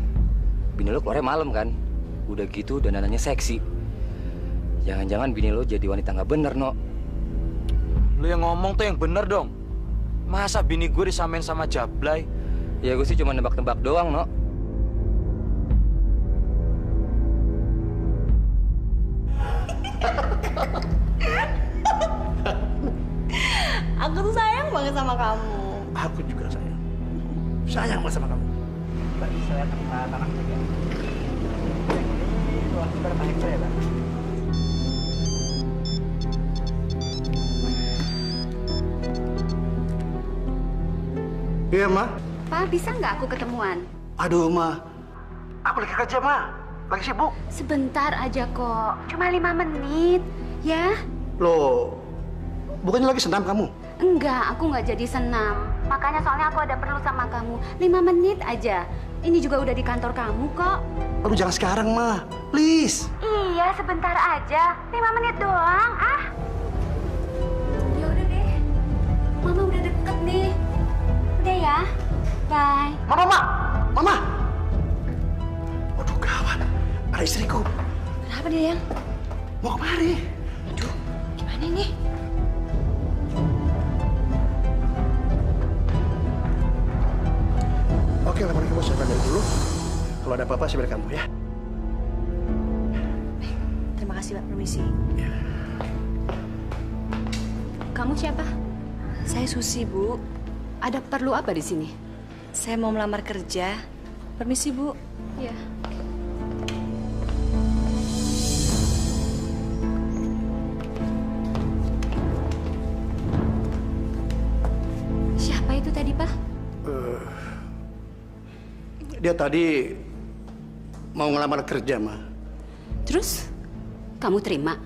Bini lo keluarnya malam kan? Udah gitu dandanannya seksi. Jangan-jangan bini lo jadi wanita nggak bener, No. Lu yang ngomong tuh yang bener dong. Masa bini gue disamain sama Jablay? Ya gue sih cuma nebak-nebak doang, No. Aku tuh sayang banget sama kamu. Aku juga sayang. Sayang banget sama kamu. Tadi saya tanah juga. Itu berapa hektar ya, Pak? Iya, Ma. Pak, bisa nggak aku ketemuan? Aduh, Ma. Aku lagi kerja, Ma. Lagi sibuk. Sebentar aja kok, cuma 5 menit, ya? Loh, bukannya lagi senam kamu? Enggak, aku nggak jadi senam. Makanya soalnya aku ada perlu sama kamu. 5 menit aja. Ini juga udah di kantor kamu kok. Aduh, jangan sekarang, Ma. Please. Iya, sebentar aja. 5 menit doang, ah. Ya udah deh. Mama udah deket nih. Udah ya. Bye. Mama. Mama. Waduh, gawat. Ada istriku. Kenapa dia, Yang? Mau kemari? Aduh, gimana ini? Oke, lemari kamu saya pandai dulu. Kalau ada apa-apa, saya beri kamu ya. Terima kasih, Pak. Permisi. Kamu siapa? Saya Susi, Bu. Ada perlu apa di sini? Saya mau melamar kerja. Permisi, Bu. Ya. Siapa itu tadi, Pak? Dia tadi mau ngelamar kerja, Ma. Terus, kamu terima?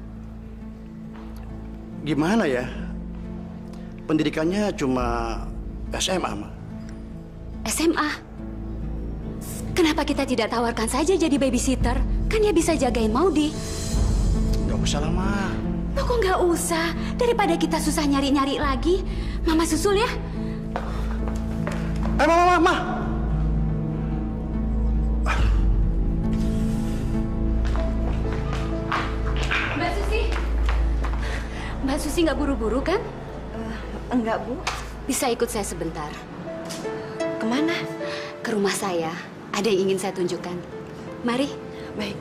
Gimana ya? Pendidikannya cuma SMA, Ma. SMA? Kenapa kita tidak tawarkan saja jadi babysitter? Kan dia bisa jagain Maudi. Nggak usah lah, Ma. Loh, kok nggak usah? Daripada kita susah nyari-nyari lagi. Mama susul ya? Ma. Mbak Susi nggak buru-buru kan? Enggak, Bu. Bisa ikut saya sebentar. Kemana? Ke rumah saya. Ada yang ingin saya tunjukkan. Mari. Baik.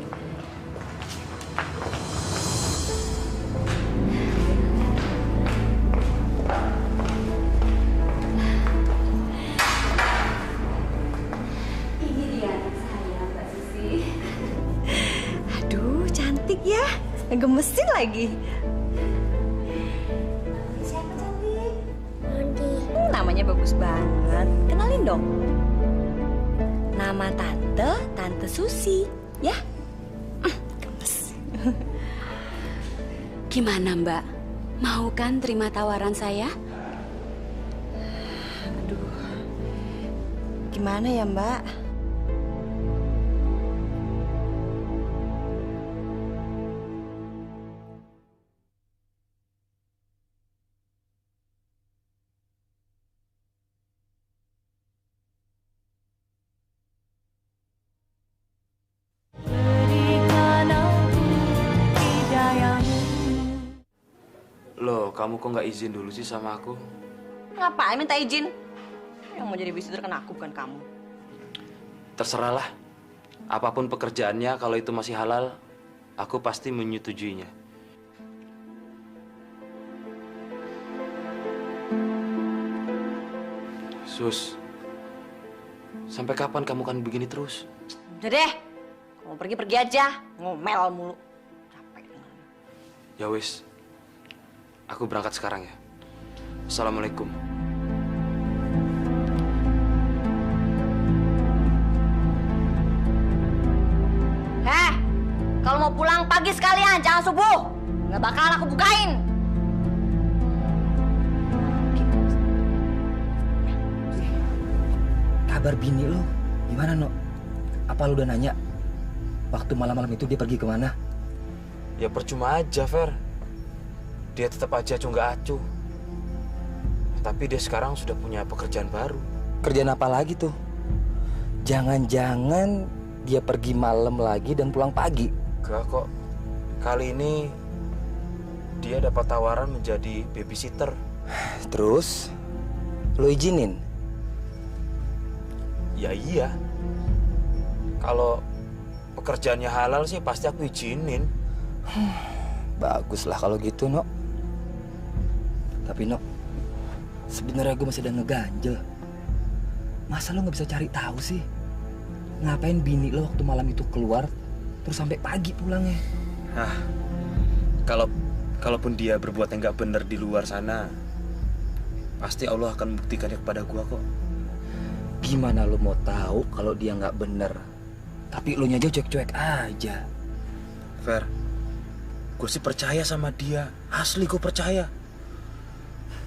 Ini dia anak saya, Mbak Susi. Aduh, cantik ya. Gemesin lagi. Siapa cantik? Namanya bagus banget. Kenalin dong. Nama Tante Susi, ya? Gemes. Gimana, Mbak? Mau kan terima tawaran saya? Aduh. Gimana ya, Mbak? kamu kok nggak izin dulu sih sama aku? Ngapain minta izin? Yang mau jadi babysitter kan aku, bukan kamu. Terserahlah. Apapun pekerjaannya, kalau itu masih halal, aku pasti menyetujuinya. Sus, sampai kapan kamu kan begini terus? Udah deh, mau pergi aja, ngomel mulu. Capek dengarnya. Ya wis, aku berangkat sekarang ya. Assalamualaikum. Kalau mau pulang pagi sekalian, jangan subuh. Nggak bakalan aku bukain. Kabar bini lu gimana, No? Apa lu udah nanya? Waktu malam-malam itu dia pergi kemana? Ya percuma aja, Fer. Dia tetap aja cunggak acuh. Tapi dia sekarang sudah punya pekerjaan baru. Kerjaan apa lagi tuh? Jangan-jangan dia pergi malam lagi dan pulang pagi? Enggak kok. Kali ini dia dapat tawaran menjadi babysitter. Terus lo izinin? Ya iya. Kalau pekerjaannya halal sih pasti aku izinin. Baguslah kalau gitu, No. Tapi, No, sebenarnya gue masih ada ngeganjel. Masa lo nggak bisa cari tahu sih? Ngapain bini lo waktu malam itu keluar terus sampai pagi pulangnya? Kalaupun dia berbuat yang nggak benar di luar sana, pasti Allah akan membuktikannya kepada gua kok. Gimana lo mau tahu kalau dia nggak bener? Tapi lo nya aja cuek-cuek aja. Fer, gue sih percaya sama dia. Asli gue percaya.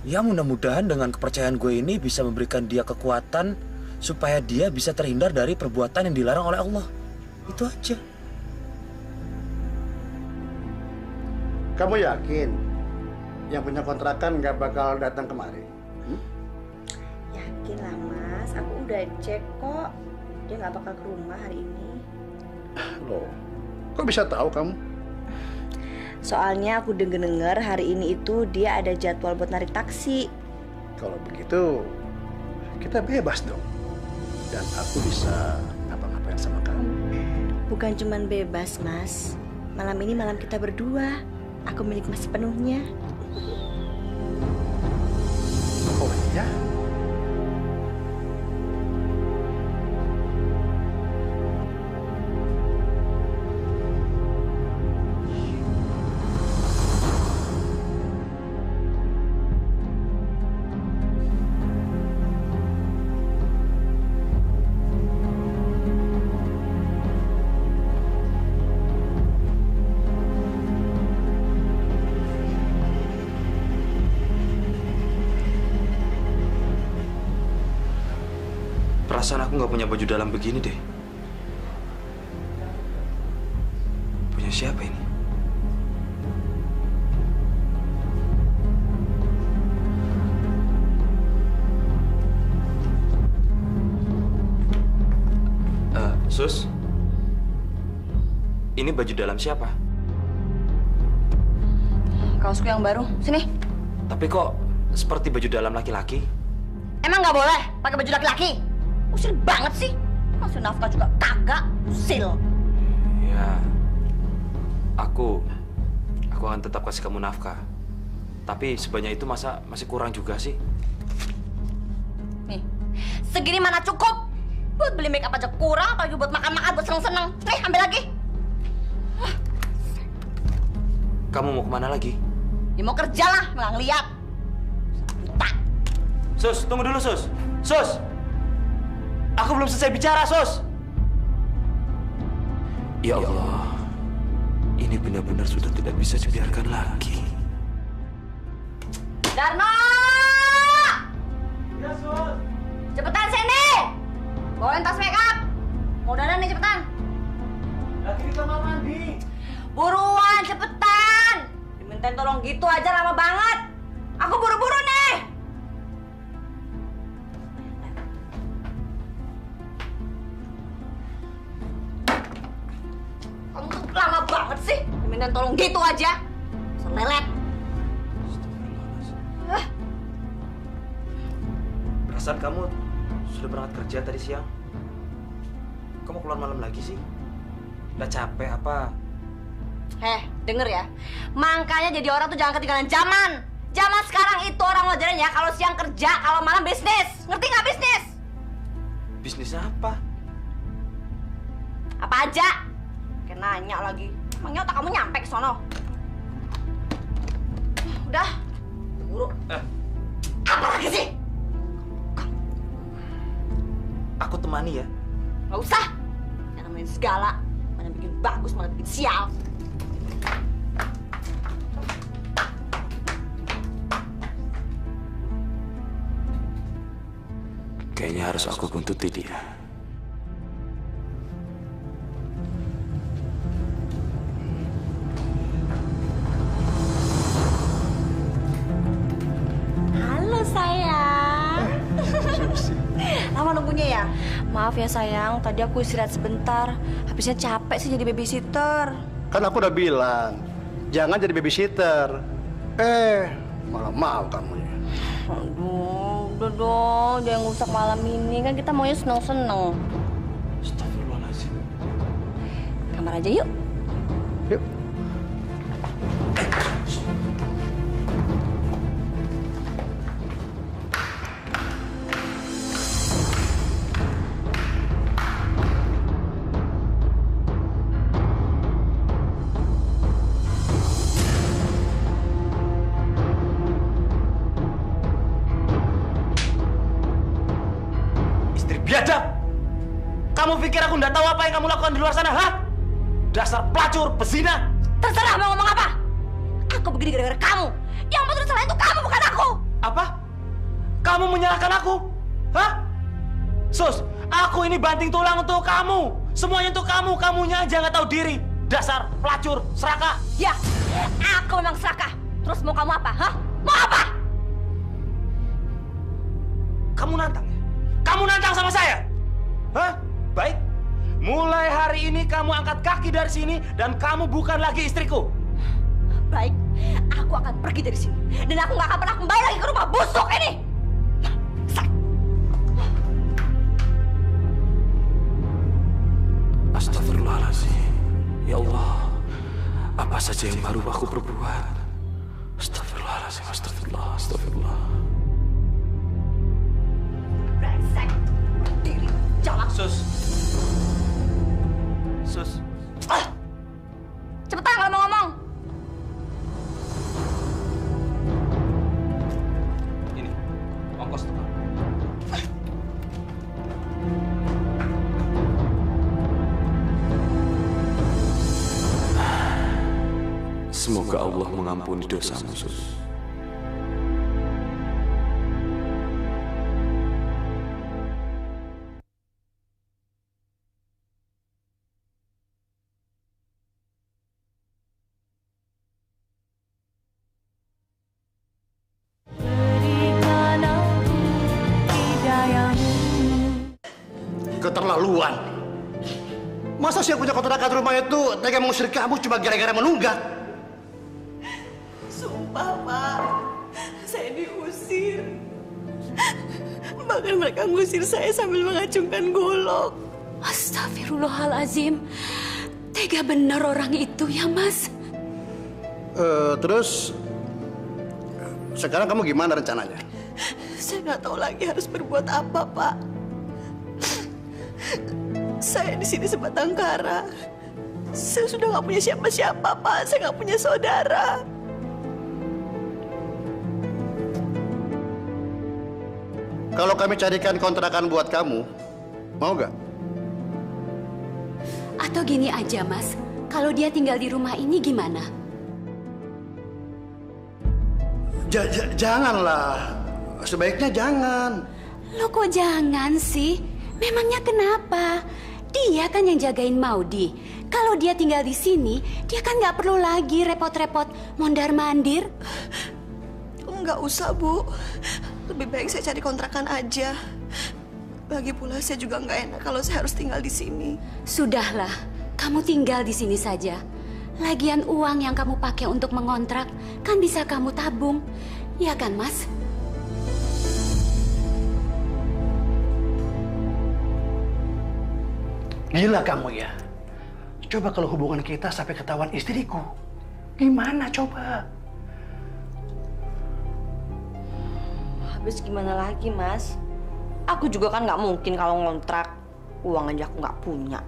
Ya mudah-mudahan dengan kepercayaan gue ini bisa memberikan dia kekuatan supaya dia bisa terhindar dari perbuatan yang dilarang oleh Allah. Itu aja. Kamu yakin yang punya kontrakan nggak bakal datang kemari? Yakin lah Mas, aku udah cek kok. Dia nggak bakal ke rumah hari ini. Loh, kok bisa tahu kamu? Soalnya aku denger hari ini itu dia ada jadwal buat narik taksi. Kalau begitu, kita bebas dong. Dan aku bisa ngapa-ngapain sama kamu. Bukan cuman bebas, Mas. Malam ini malam kita berdua. Aku milik Mas sepenuhnya. Oh iya? Perasaan aku nggak punya baju dalam begini deh. Punya siapa ini? Sus, ini baju dalam siapa? Kaosku yang baru, sini. Tapi kok seperti baju dalam laki-laki? Emang nggak boleh pakai baju laki-laki? Usil banget sih. Masuk nafkah juga kagak. Usil. Ya, aku akan tetap kasih kamu nafkah. Tapi sebanyak itu masa masih kurang juga sih? Nih, segini mana cukup? Buat beli make up aja kurang, apalagi buat makan-makan, buat seneng-seneng. Nih, ambil lagi. Kamu mau kemana lagi? Ya mau kerja lah, nggak ngeliat. Sus, tunggu dulu, Sus. Sus! Aku belum selesai bicara, Sus! Ya Allah, ini benar-benar sudah tidak bisa dibiarkan lagi. Darno! Ya, Sus! Cepetan sini! Bawain tas make up. Mau dandan nih, cepetan. Lagi di kamar mandi. Buruan, cepetan. Dimintain tolong gitu aja lama banget. Aku buru-buru nih. Kamu tuh lama banget sih. Dimintain tolong gitu aja. Selelet. Hasan, kamu sudah berangkat kerja tadi siang? Kamu keluar malam lagi sih? Udah capek apa? Denger ya. Makanya jadi orang tuh jangan ketinggalan zaman. Zaman sekarang itu orang ngajarin ya, kalau siang kerja, kalau malam bisnis. Ngerti nggak bisnis? Bisnis apa? Apa aja? Kayak nanya lagi. Emangnya otak kamu nyampe ke sono? Udah. Buru. Apa lagi sih? Aku temani ya. Nggak usah. Yang nemenin segala. Mana bikin bagus, mana bikin sial. Kayaknya harus aku buntuti dia. Halo sayang. Lama nunggunya ya? Maaf ya sayang, tadi aku istirahat sebentar. Habisnya capek sih jadi babysitter. Kan aku udah bilang, jangan jadi babysitter. Malah mau kamu ya. Aduh, udah dong, jangan rusak malam ini. Kan kita maunya seneng-seneng. Astagfirullahaladzim. Kamar aja yuk. Yuk. Biadab! Kamu pikir aku nggak tahu apa yang kamu lakukan di luar sana, ha? Dasar pelacur, pezina! Terserah mau ngomong apa. Aku begini gara-gara kamu. Yang betul salah itu kamu, bukan aku. Apa? Kamu menyalahkan aku? Hah? Sus, aku ini banting tulang untuk kamu. Semuanya untuk kamu, kamunya aja nggak tahu diri. Dasar pelacur, serakah. Ya, aku memang serakah. Terus mau kamu apa, hah? Mau apa? Kamu nantang ya? Kamu nantang sama saya? Hah? Baik. Mulai hari ini kamu angkat kaki dari sini dan kamu bukan lagi istriku. Baik, aku akan pergi dari sini. Dan aku nggak akan pernah kembali lagi ke rumah busuk ini. Astagfirullahaladzim. Ya Allah, apa saja yang baru aku perbuat. Astagfirullahaladzim, astagfirullah, astagfirullah. Brengsek, diri, jalan. Sus. Cepetan kalau mau ngomong. Ini, ongkos tuh. Semoga Allah mengampuni dosamu, Sus. Keterlaluan. Masa sih yang punya kontrakan rumah itu tega mengusir kamu cuma gara-gara menunggak? Sumpah, Pak. Saya diusir. Bahkan mereka ngusir saya sambil mengacungkan golok. Astagfirullahalazim. Tega benar orang itu ya, Mas. Terus sekarang kamu gimana rencananya? Saya nggak tahu lagi harus berbuat apa, Pak. Saya di sini sebatang kara. Saya sudah nggak punya siapa-siapa, Pak. Saya nggak punya saudara. Kalau kami carikan kontrakan buat kamu, mau gak? Atau gini aja, Mas. Kalau dia tinggal di rumah ini gimana? Janganlah. Sebaiknya jangan. Lo kok jangan sih? Memangnya kenapa? Dia kan yang jagain Maudi. Kalau dia tinggal di sini, dia kan nggak perlu lagi repot-repot mondar-mandir. Nggak usah, Bu. Lebih baik saya cari kontrakan aja. Lagi pula saya juga nggak enak kalau saya harus tinggal di sini. Sudahlah, kamu tinggal di sini saja. Lagian uang yang kamu pakai untuk mengontrak kan bisa kamu tabung. Ya kan, Mas? Gila kamu ya. Coba kalau hubungan kita sampai ketahuan istriku. Gimana coba? Habis gimana lagi, Mas? Aku juga kan nggak mungkin kalau ngontrak. Uang aja aku nggak punya.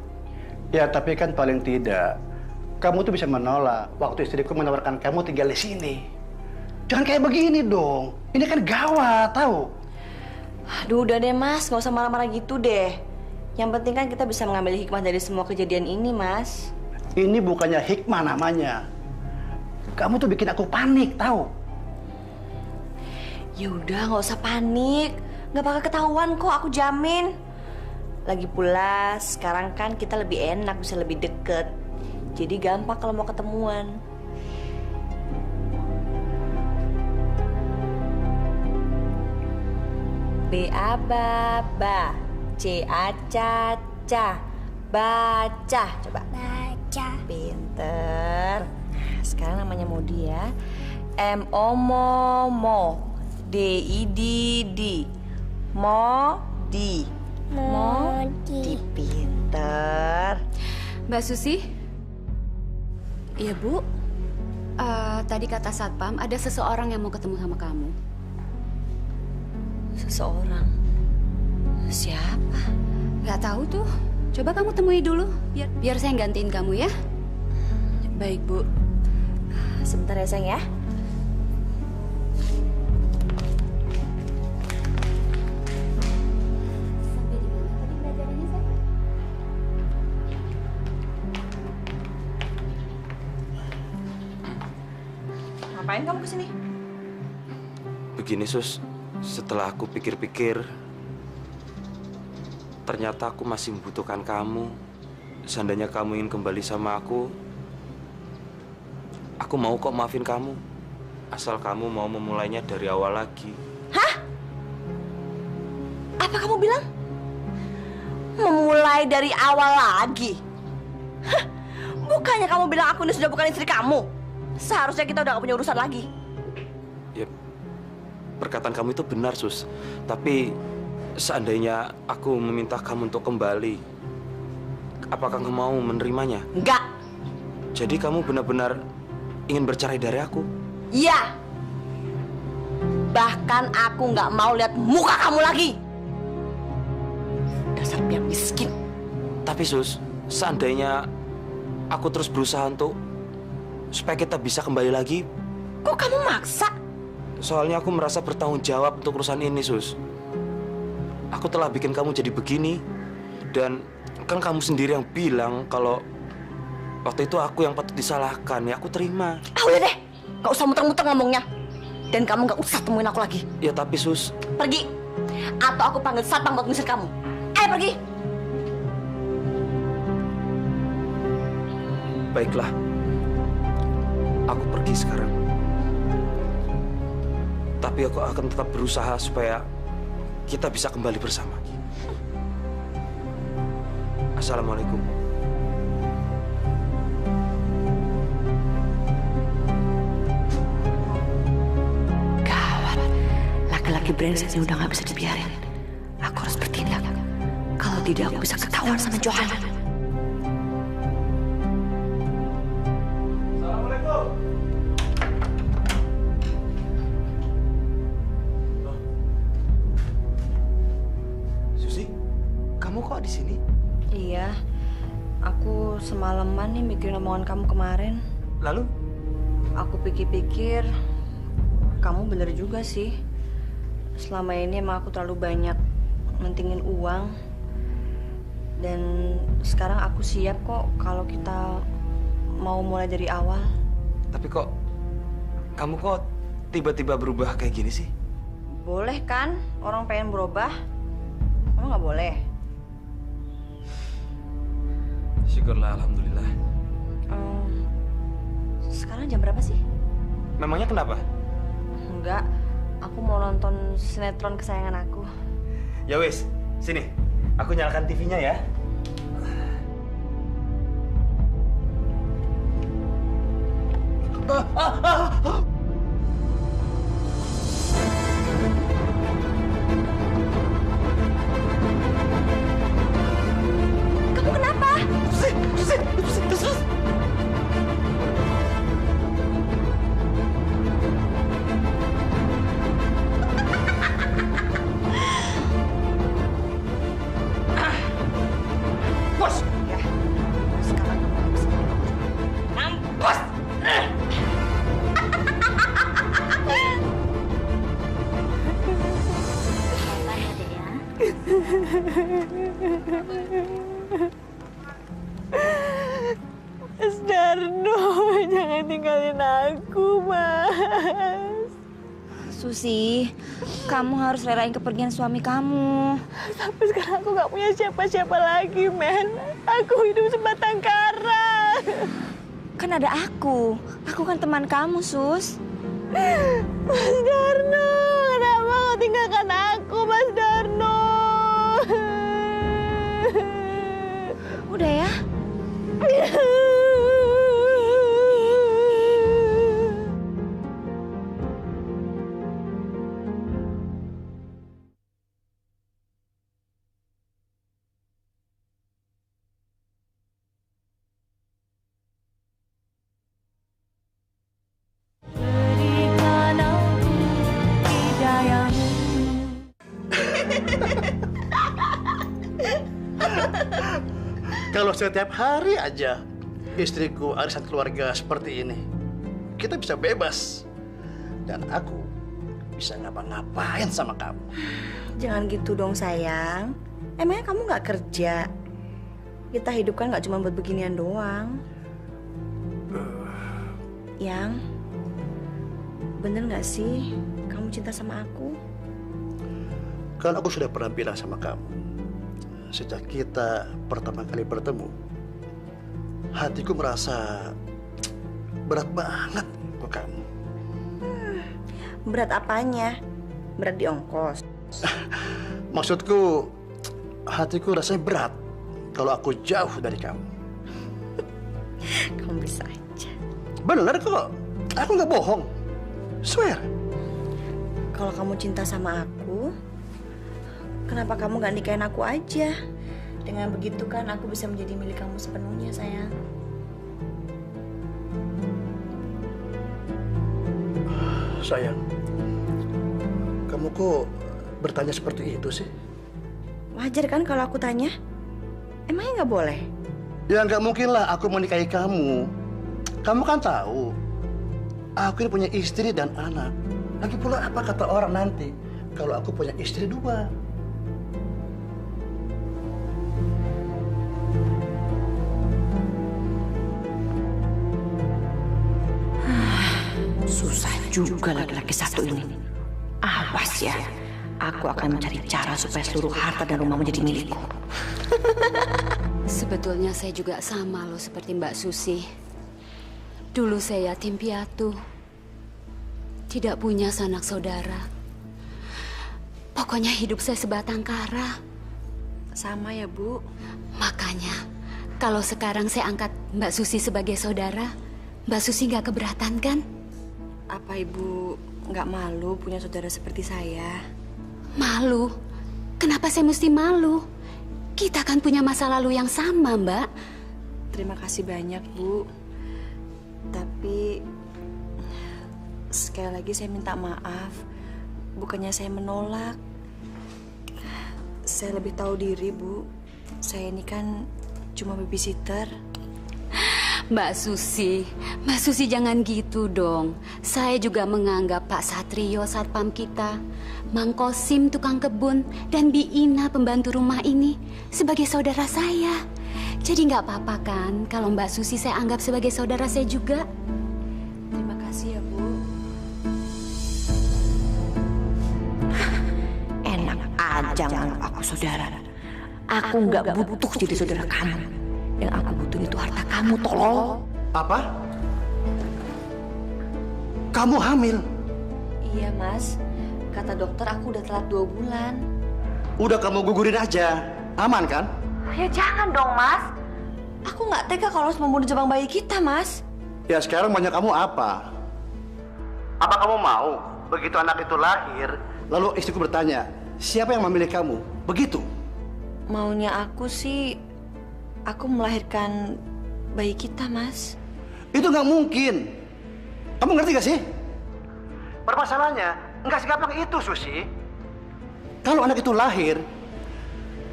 Ya, tapi kan paling tidak kamu tuh bisa menolak waktu istriku menawarkan kamu tinggal di sini. Jangan kayak begini dong. Ini kan gawat, tahu? Aduh, udah deh, Mas. Nggak usah marah-marah gitu deh. Yang penting kan kita bisa mengambil hikmah dari semua kejadian ini, Mas. Ini bukannya hikmah namanya. Kamu tuh bikin aku panik, tahu? Ya udah, nggak usah panik. Nggak bakal ketahuan kok, aku jamin. Lagi pula, sekarang kan kita lebih enak, bisa lebih deket. Jadi gampang kalau mau ketemuan. B-A ba, C-A-ca-ca, baca. Coba. Baca. Pinter. Nah, sekarang namanya Modi ya. M-O-mo-mo, D-I-D-D, Modi. Modi. Pinter. Mbak Susi? Iya, Bu. Tadi kata Satpam, ada seseorang yang mau ketemu sama kamu. Seseorang? Siapa? Nggak tahu tuh. Coba kamu temui dulu, biar saya gantiin kamu ya. Baik, Bu. Sebentar ya, sayang ya. Ngapain kamu kesini? Begini, Sus. Setelah aku pikir-pikir, ternyata aku masih membutuhkan kamu. Seandainya kamu ingin kembali sama aku mau kok maafin kamu. Asal kamu mau memulainya dari awal lagi. Hah? Apa kamu bilang? Memulai dari awal lagi? Hah? Bukannya kamu bilang aku ini sudah bukan istri kamu? Seharusnya kita udah gak punya urusan lagi. Ya, perkataan kamu itu benar, Sus. Tapi seandainya aku meminta kamu untuk kembali, apakah kamu mau menerimanya? Enggak. Jadi kamu benar-benar ingin bercerai dari aku? Iya. Bahkan aku nggak mau lihat muka kamu lagi. Dasar biang miskin. Tapi Sus, seandainya aku terus berusaha supaya kita bisa kembali lagi. Kok kamu maksa? Soalnya aku merasa bertanggung jawab untuk urusan ini, Sus. Aku telah bikin kamu jadi begini. Dan kan kamu sendiri yang bilang kalau waktu itu aku yang patut disalahkan. Ya aku terima. Ah, udah deh. Gak usah muter-muter ngomongnya. Dan kamu gak usah temuin aku lagi. Ya tapi Sus. Pergi. Atau aku panggil satpam buat ngusir kamu. Ayo pergi. Baiklah. Aku pergi sekarang. Tapi aku akan tetap berusaha supaya kita bisa kembali bersama. Assalamualaikum. Gawat. Laki-laki brengseknya udah gak bisa dibiarin. Aku harus bertindak. Kalau tidak aku bisa ketahuan sama Johanna. Kok di sini? Iya, aku semalaman nih mikirin omongan kamu kemarin. Lalu? Aku pikir-pikir, kamu bener juga sih. Selama ini emang aku terlalu banyak mentingin uang. Dan sekarang aku siap kok kalau kita mau mulai dari awal. Tapi kok, kamu kok tiba-tiba berubah kayak gini sih? Boleh kan orang pengen berubah? Kamu nggak boleh? Syukurlah, alhamdulillah. Sekarang jam berapa sih? Memangnya kenapa? Enggak, aku mau nonton sinetron kesayangan aku. Ya wes, sini. Aku nyalakan TV-nya ya. Kamu kenapa? Mas Darno, jangan tinggalin aku, Mas. Susi, kamu harus relain kepergian suami kamu. Tapi sekarang aku gak punya siapa-siapa lagi, Men. Aku hidup sebatang kara. Kan ada aku. Aku kan teman kamu, Sus. Mas Darno, kenapa kau tinggalkan aku, Mas Darno? Udah ya. Kalau setiap hari aja istriku arisan keluarga seperti ini, kita bisa bebas. Dan aku bisa ngapa-ngapain sama kamu. Jangan gitu dong sayang. Emangnya kamu nggak kerja? Kita hidup kan nggak cuma buat beginian doang. Yang bener nggak sih kamu cinta sama aku? Kan aku sudah pernah bilang sama kamu, sejak kita pertama kali bertemu, hatiku merasa berat banget ke kamu. Berat apanya? Berat di ongkos? Maksudku, hatiku rasanya berat kalau aku jauh dari kamu. Kamu bisa aja. Bener kok, aku nggak bohong. Swear. Kalau kamu cinta sama aku, kenapa kamu gak nikahin aku aja? Dengan begitu kan aku bisa menjadi milik kamu sepenuhnya, sayang. Sayang, kamu kok bertanya seperti itu sih? Wajar kan kalau aku tanya? Emangnya nggak boleh? Ya nggak mungkin lah aku menikahi kamu. Kamu kan tahu, aku ini punya istri dan anak. Lagi pula apa kata orang nanti kalau aku punya istri 2? Susah juga laki-laki satu ini. Awas ya, aku akan mencari cara supaya seluruh harta dan rumah menjadi milikku. Sebetulnya saya juga sama loh seperti Mbak Susi. Dulu saya yatim piatu. Tidak punya sanak saudara. Pokoknya hidup saya sebatang kara. Sama ya, Bu. Makanya, kalau sekarang saya angkat Mbak Susi sebagai saudara, Mbak Susi nggak keberatan kan? Apa Ibu nggak malu punya saudara seperti saya? Malu? Kenapa saya mesti malu? Kita kan punya masa lalu yang sama, Mbak. Terima kasih banyak, Bu. Tapi sekali lagi saya minta maaf. Bukannya saya menolak. Saya lebih tahu diri, Bu. Saya ini kan cuma babysitter. Mbak Susi jangan gitu dong. Saya juga menganggap Pak Satrio satpam kita, Mang Kosim tukang kebun, dan Bi Ina pembantu rumah ini sebagai saudara saya. Jadi nggak apa-apa kan kalau Mbak Susi saya anggap sebagai saudara saya juga? Terima kasih ya, Bu. Enak aja nganggap aku saudara. Aku nggak butuh jadi saudara kamu. Yang aku butuh itu harta kamu, tolol. Apa? Kamu hamil? Iya, Mas. Kata dokter aku udah telat 2 bulan. Udah kamu gugurin aja. Aman kan? Ya jangan dong, Mas. Aku nggak tega kalau harus membunuh jabang bayi kita, Mas. Ya sekarang maunya kamu apa? Apa kamu mau begitu anak itu lahir, lalu istriku bertanya, siapa yang memilih kamu? Begitu? Maunya aku sih, aku melahirkan bayi kita, Mas. Itu nggak mungkin. Kamu ngerti gak sih? Permasalahannya nggak segampang itu, Susi. Kalau anak itu lahir,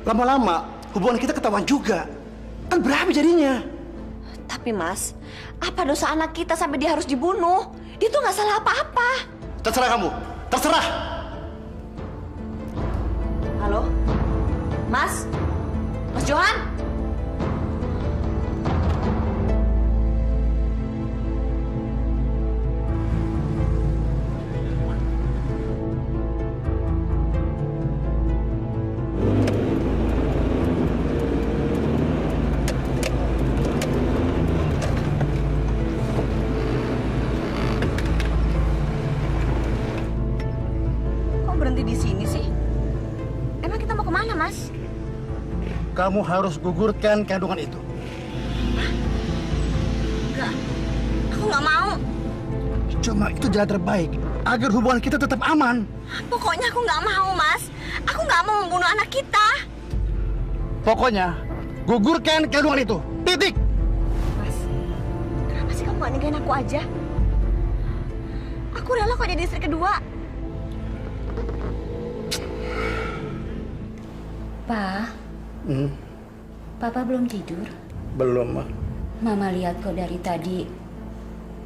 lama-lama hubungan kita ketahuan juga. Kan berapi jadinya. Tapi, Mas, apa dosa anak kita sampai dia harus dibunuh? Dia tuh nggak salah apa-apa. Terserah kamu. Terserah. Halo? Mas? Mas Johan? Kok berhenti di sini sih? Emang kita mau kemana, Mas? Kamu harus gugurkan kandungan itu. Enggak. Aku nggak mau. Cuma itu jalan terbaik agar hubungan kita tetap aman. Pokoknya aku nggak mau, Mas. Aku nggak mau membunuh anak kita. Pokoknya gugurkan kandungan itu. Titik. Mas, kenapa sih kamu nggak nikahin aku aja? Aku rela kok jadi istri kedua. Pa, Papa belum tidur? Belum, Ma. Mama lihat kok dari tadi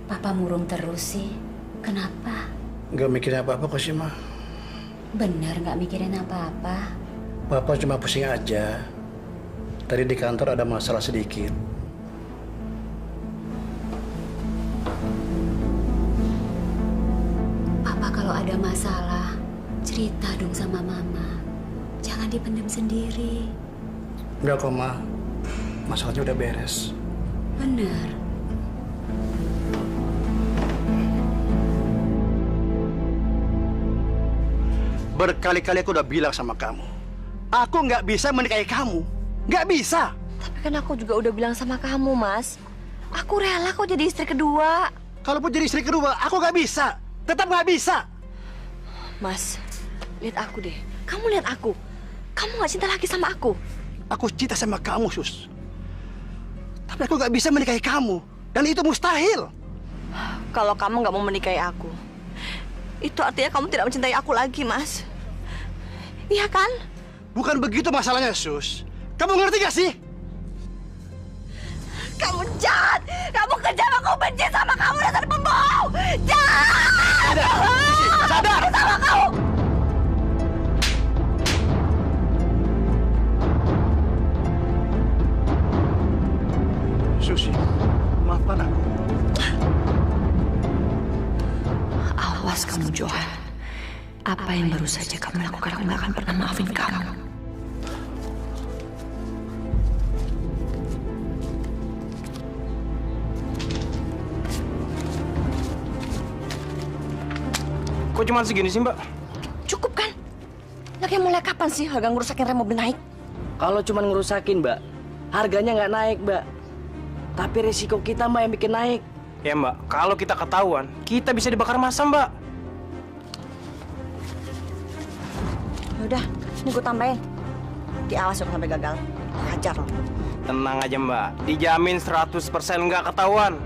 Papa murung terus sih. Kenapa? Nggak mikirin apa-apa kok sih, Ma. Bener nggak mikirin apa-apa? Papa cuma pusing aja. Tadi di kantor ada masalah sedikit. Papa kalau ada masalah, cerita dong sama Mama. Jangan dipendam sendiri. Enggak kok, Ma. Masalahnya udah beres. Bener. Berkali-kali aku udah bilang sama kamu. Aku nggak bisa menikahi kamu. Nggak bisa. Tapi kan aku juga udah bilang sama kamu, Mas. Aku rela kok jadi istri kedua. Kalaupun jadi istri kedua, aku nggak bisa. Tetap nggak bisa. Mas, lihat aku deh. Kamu lihat aku. Kamu nggak cinta lagi sama aku. Aku cinta sama kamu, Sus. Tapi aku nggak bisa menikahi kamu. Dan itu mustahil. Kalau kamu nggak mau menikahi aku, itu artinya kamu tidak mencintai aku lagi, Mas. Iya kan? Bukan begitu masalahnya, Sus. Kamu ngerti gak sih? Kamu jahat! Kamu kejam! Aku benci sama kamu, dasar pembohong! Jahat! Sadar! Sama kamu! Susi, maafkan aku. Awas kamu, Johan. Apa yang baru saja kamu lakukan, aku nggak akan pernah maafin kamu. Kok cuma segini sih, Mbak? Cukup kan? Lagi mulai kapan sih harga ngerusakin rem mobil naik? Kalau cuma ngerusakin, Mbak, harganya nggak naik, Mbak. Tapi resiko kita, Mbak, yang bikin naik. Ya, Mbak. Kalau kita ketahuan, kita bisa dibakar massa, Mbak. Udah, ini gue tambahin. Diawas dong sampai gagal. Hajar loh. Tenang aja, Mbak. Dijamin 100% nggak ketahuan.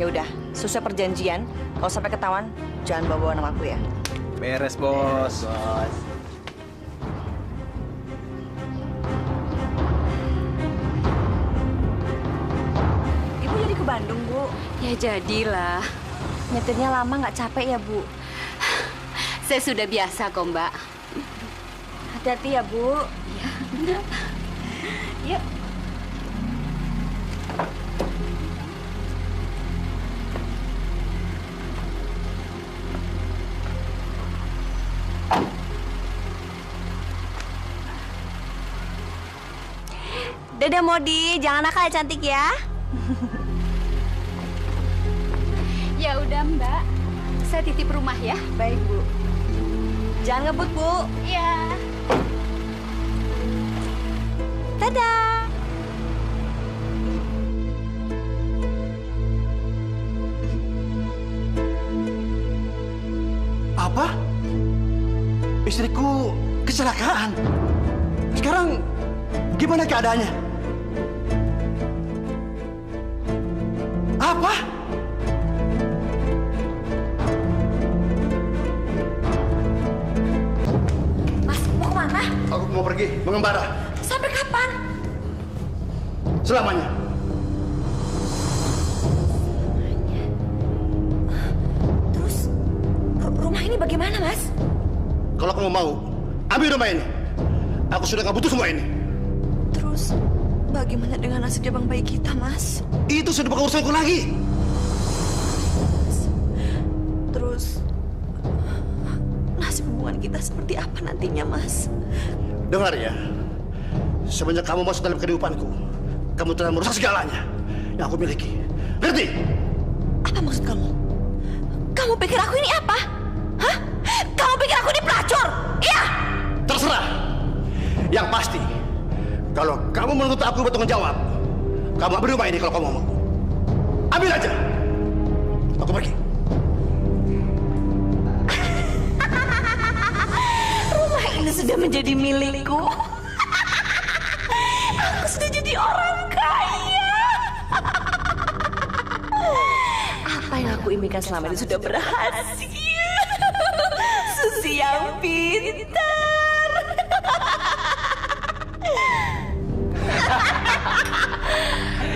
Ya udah, sesuai perjanjian. Kalau sampai ketahuan, jangan bawa-bawa nama aku ya. Beres, Bos. Ibu jadi ke Bandung, Bu. Ya jadilah. Nyetirnya lama nggak capek ya, Bu? Saya sudah biasa kok, Mbak. Hati-hati ya, Bu. Iya, benar. Yuk. Dadah, Modi. Jangan nakal ya, cantik ya. Ya udah, Mbak. Saya titip rumah ya. Baik, Bu. Jangan ngebut, Bu. Iya. Dadah. Apa? Istriku kecelakaan. Sekarang gimana keadaannya? Apa? Mas, mau kemana? Aku mau pergi mengembara. Sampai kapan? Selamanya. Terus, rumah ini bagaimana, Mas? Kalau kamu mau, ambil rumah ini. Aku sudah nggak butuh semua ini. Terus bagaimana dengan nasib jabang bayi kita, Mas? Itu sudah bukan urusanku lagi. Terus nasib hubungan kita seperti apa nantinya, Mas? Dengar ya, semenjak kamu masuk dalam kehidupanku, kamu telah merusak segalanya yang aku miliki. Ngerti? Apa maksud kamu? Kamu pikir aku ini apa? Hah? Kamu pikir aku ini pelacur? Iya? Terserah. Yang pasti, kalau kamu menuntut aku bertanggung jawab, kamu ambil rumah ini kalau kamu mau. Ambil aja. Aku pergi. Rumah ini sudah menjadi milikku. Aku sudah jadi orang kaya. Apa yang aku impikan selama ini sudah berhasil. Susi yang pintar.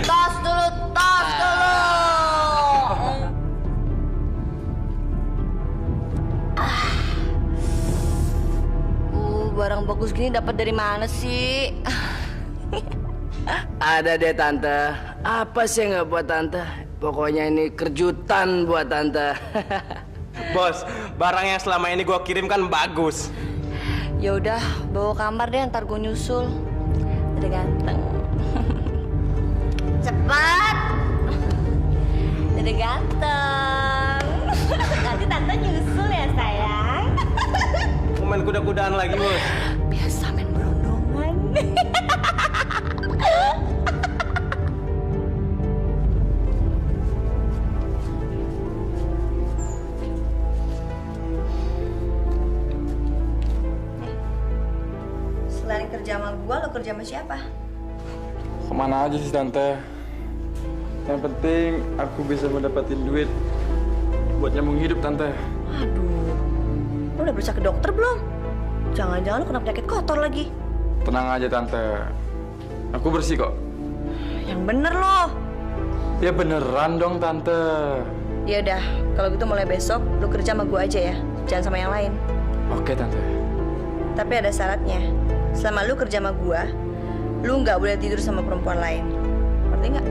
Tos dulu, tos dulu. Barang bagus gini dapat dari mana sih? Ada deh tante. Apa sih nggak buat tante? Pokoknya ini kejutan buat tante. Bos, barang yang selama ini gua kirim kan bagus. Ya udah, bawa kamar deh, ntar gue nyusul. Udah ganteng. Cepat. Udah ganteng. Nanti tante nyusul ya sayang. Main kuda-kudaan lagi, Bos. Biasa main berondongan. Selain kerja sama gua, lo kerja sama siapa? Kemana aja sih tante? Yang penting aku bisa mendapatkan duit buat nyambung hidup tante. Aduh, lo udah berusaha ke dokter belum? Jangan-jangan lo kena penyakit kotor lagi. Tenang aja tante, aku bersih kok. Yang bener lo. Ya beneran dong tante. Ya udah, kalau gitu mulai besok lo kerja sama gua aja ya, jangan sama yang lain. Oke tante. Tapi ada syaratnya. Selama lu kerja sama gua, lu nggak boleh tidur sama perempuan lain. Ngerti nggak?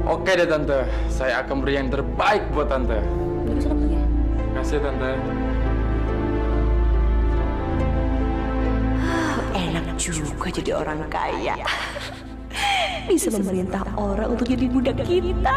Oke deh tante, saya akan beri yang terbaik buat tante. Lu sana pergi. Kasih tante. Enak juga jadi orang kaya. Bisa memerintah orang untuk jadi budak kita.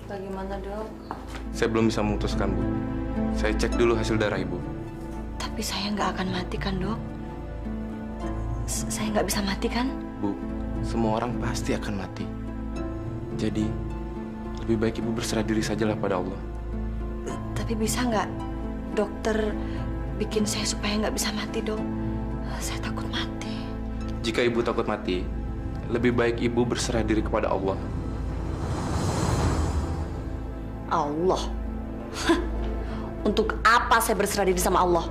Bagaimana dok? Saya belum bisa memutuskan, Bu. Saya cek dulu hasil darah Ibu. Tapi saya nggak akan mati kan dok? Saya nggak bisa mati kan? Bu, semua orang pasti akan mati. Jadi, lebih baik Ibu berserah diri sajalah pada Allah. Tapi bisa nggak dokter bikin saya supaya nggak bisa mati dok? Saya takut mati. Jika Ibu takut mati, lebih baik Ibu berserah diri kepada Allah. Allah? Untuk apa saya berserah diri sama Allah?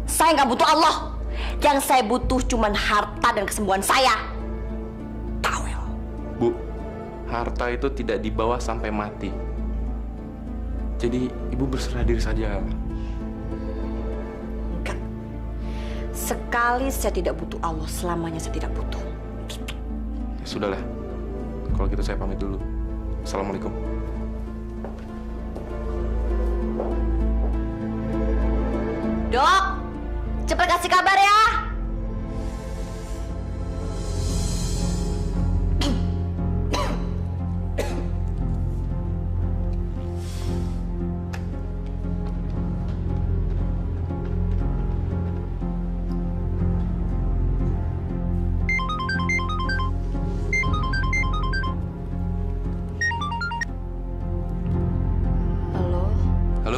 Saya nggak butuh Allah. Yang saya butuh cuma harta dan kesembuhan saya. Tawel. Bu, harta itu tidak dibawa sampai mati. Jadi Ibu berserah diri saja. Enggak. Sekali saya tidak butuh Allah, selamanya saya tidak butuh. Ya, sudahlah. Kalau gitu saya pamit dulu. Assalamualaikum. Dok, cepat kasih kabar ya.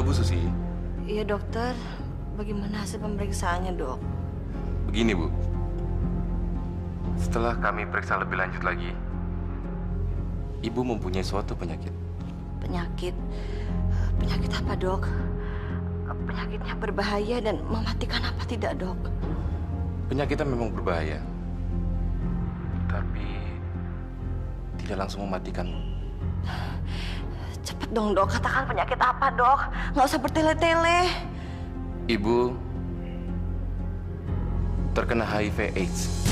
Halo Bu Susi. Iya dokter, bagaimana hasil pemeriksaannya dok? Begini Bu, setelah kami periksa lebih lanjut lagi, Ibu mempunyai suatu penyakit. Penyakit? Penyakit apa dok? Penyakitnya berbahaya dan mematikan apa tidak dok? Penyakitnya memang berbahaya, tapi tidak langsung mematikan. Cepet dong dok, katakan penyakit apa dok? Nggak usah bertele-tele. Ibu terkena HIV/AIDS.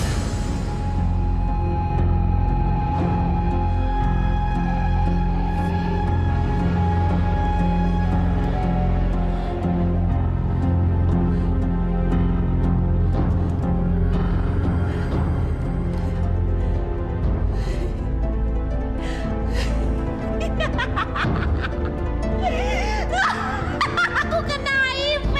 Aku kena HIV.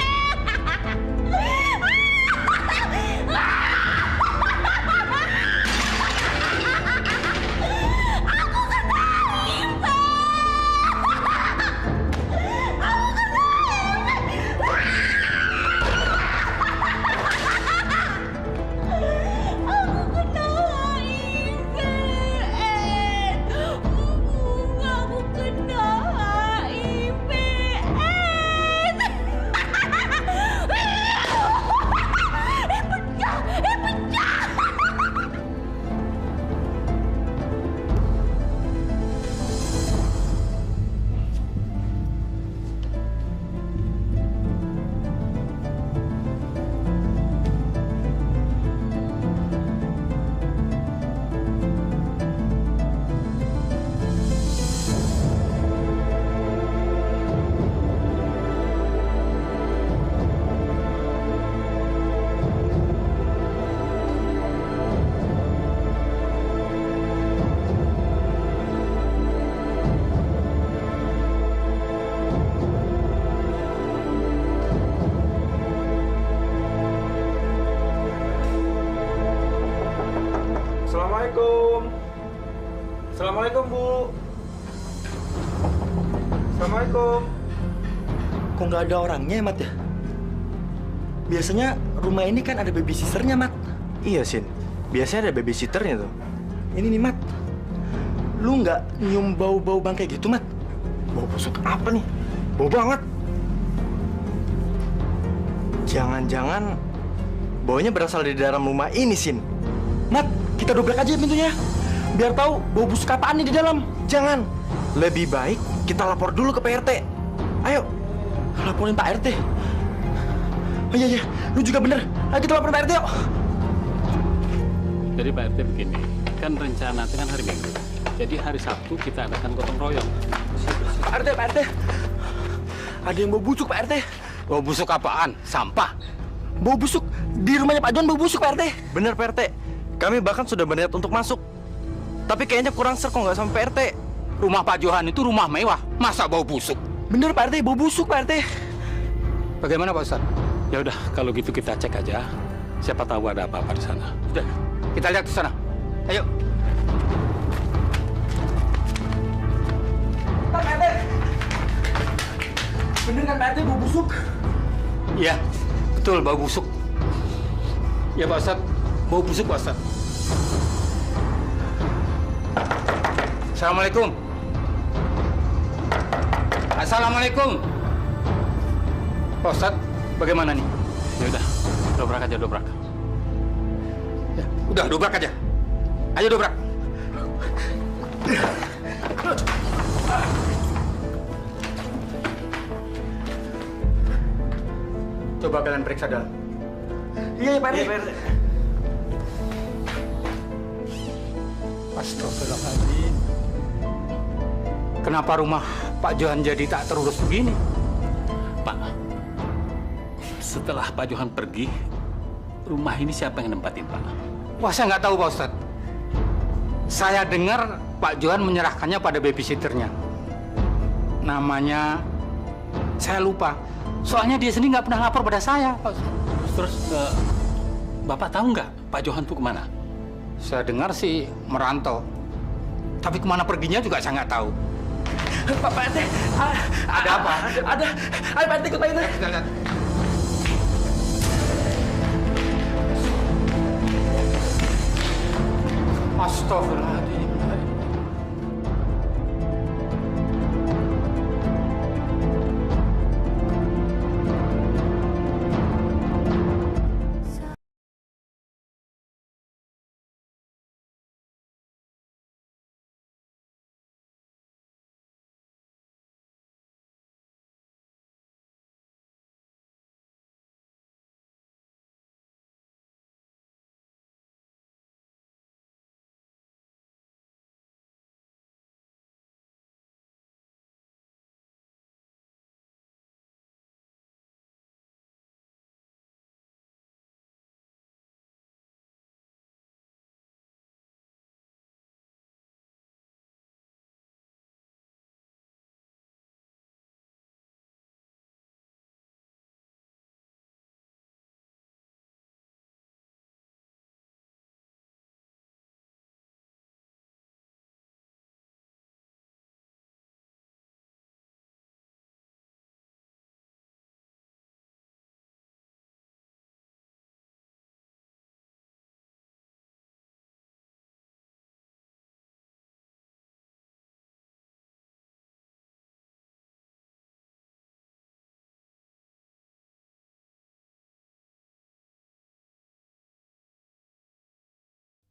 Assalamualaikum. Assalamualaikum, Bu. Assalamualaikum. Kok nggak ada orangnya ya, Mat ya? Biasanya rumah ini kan ada babysitternya, Mat. Iya, Sin. Biasanya ada babysitternya tuh. Ini nih, Mat. Lu nggak nyium bau-bau bangkai gitu, Mat? Bau busuk apa nih? Bau banget. Jangan-jangan baunya berasal dari dalam rumah ini, Sin. Mat, kita dobrak aja pintunya. Biar tahu bau busuk apaan nih di dalam. Jangan. Lebih baik kita lapor dulu ke PRT. Ayo. Laporin Pak RT. Oh iya, iya. Lu juga bener. Ayo kita laporin Pak RT, yuk. Jadi Pak RT begini, kan rencana itu kan hari Minggu. Jadi hari Sabtu kita adakan gotong royong. Pak RT, Pak RT. Ada yang bau busuk, Pak RT. Bau busuk apaan? Sampah. Bau busuk. Di rumahnya Pak John bau busuk, Pak RT. Bener, Pak RT. Kami bahkan sudah berniat untuk masuk. Tapi kayaknya kurang ser kok nggak sampai Pak RT. Rumah Pak Johan itu rumah mewah. Masa bau busuk? Bener, Pak RT. Bau busuk, Pak RT. Bagaimana Pak Ustadz? Ya udah, kalau gitu kita cek aja. Siapa tahu ada apa-apa di sana. Sudah, kita lihat ke sana. Ayo. Pak RT. Bener kan Pak RT bau busuk? Iya, betul bau busuk. Ya Pak Ustadz, bau busuk Pak Ustadz. Assalamualaikum. Assalamualaikum. Pak Ustadz, bagaimana nih? Ya udah, dobrak aja, dobrak. Ya, udah dobrak aja. Ayo dobrak. Coba kalian periksa dalam. Iya, Pak RT. Astagfirullahaladzim. Kenapa rumah Pak Johan jadi tak terurus begini? Pak, setelah Pak Johan pergi, rumah ini siapa yang nempatin, Pak? Wah, saya nggak tahu, Pak Ustadz. Saya dengar Pak Johan menyerahkannya pada babysitternya. Namanya, saya lupa. Soalnya dia sendiri nggak pernah lapor pada saya, Pak Ustadz. Terus, Bapak tahu nggak Pak Johan tuh kemana? Saya dengar sih merantau. Tapi kemana perginya juga saya nggak tahu. Pak RT, Ada apa? Ada Pak RT ikut Pak RT. Kita lihat. Astagfirullahaladzim.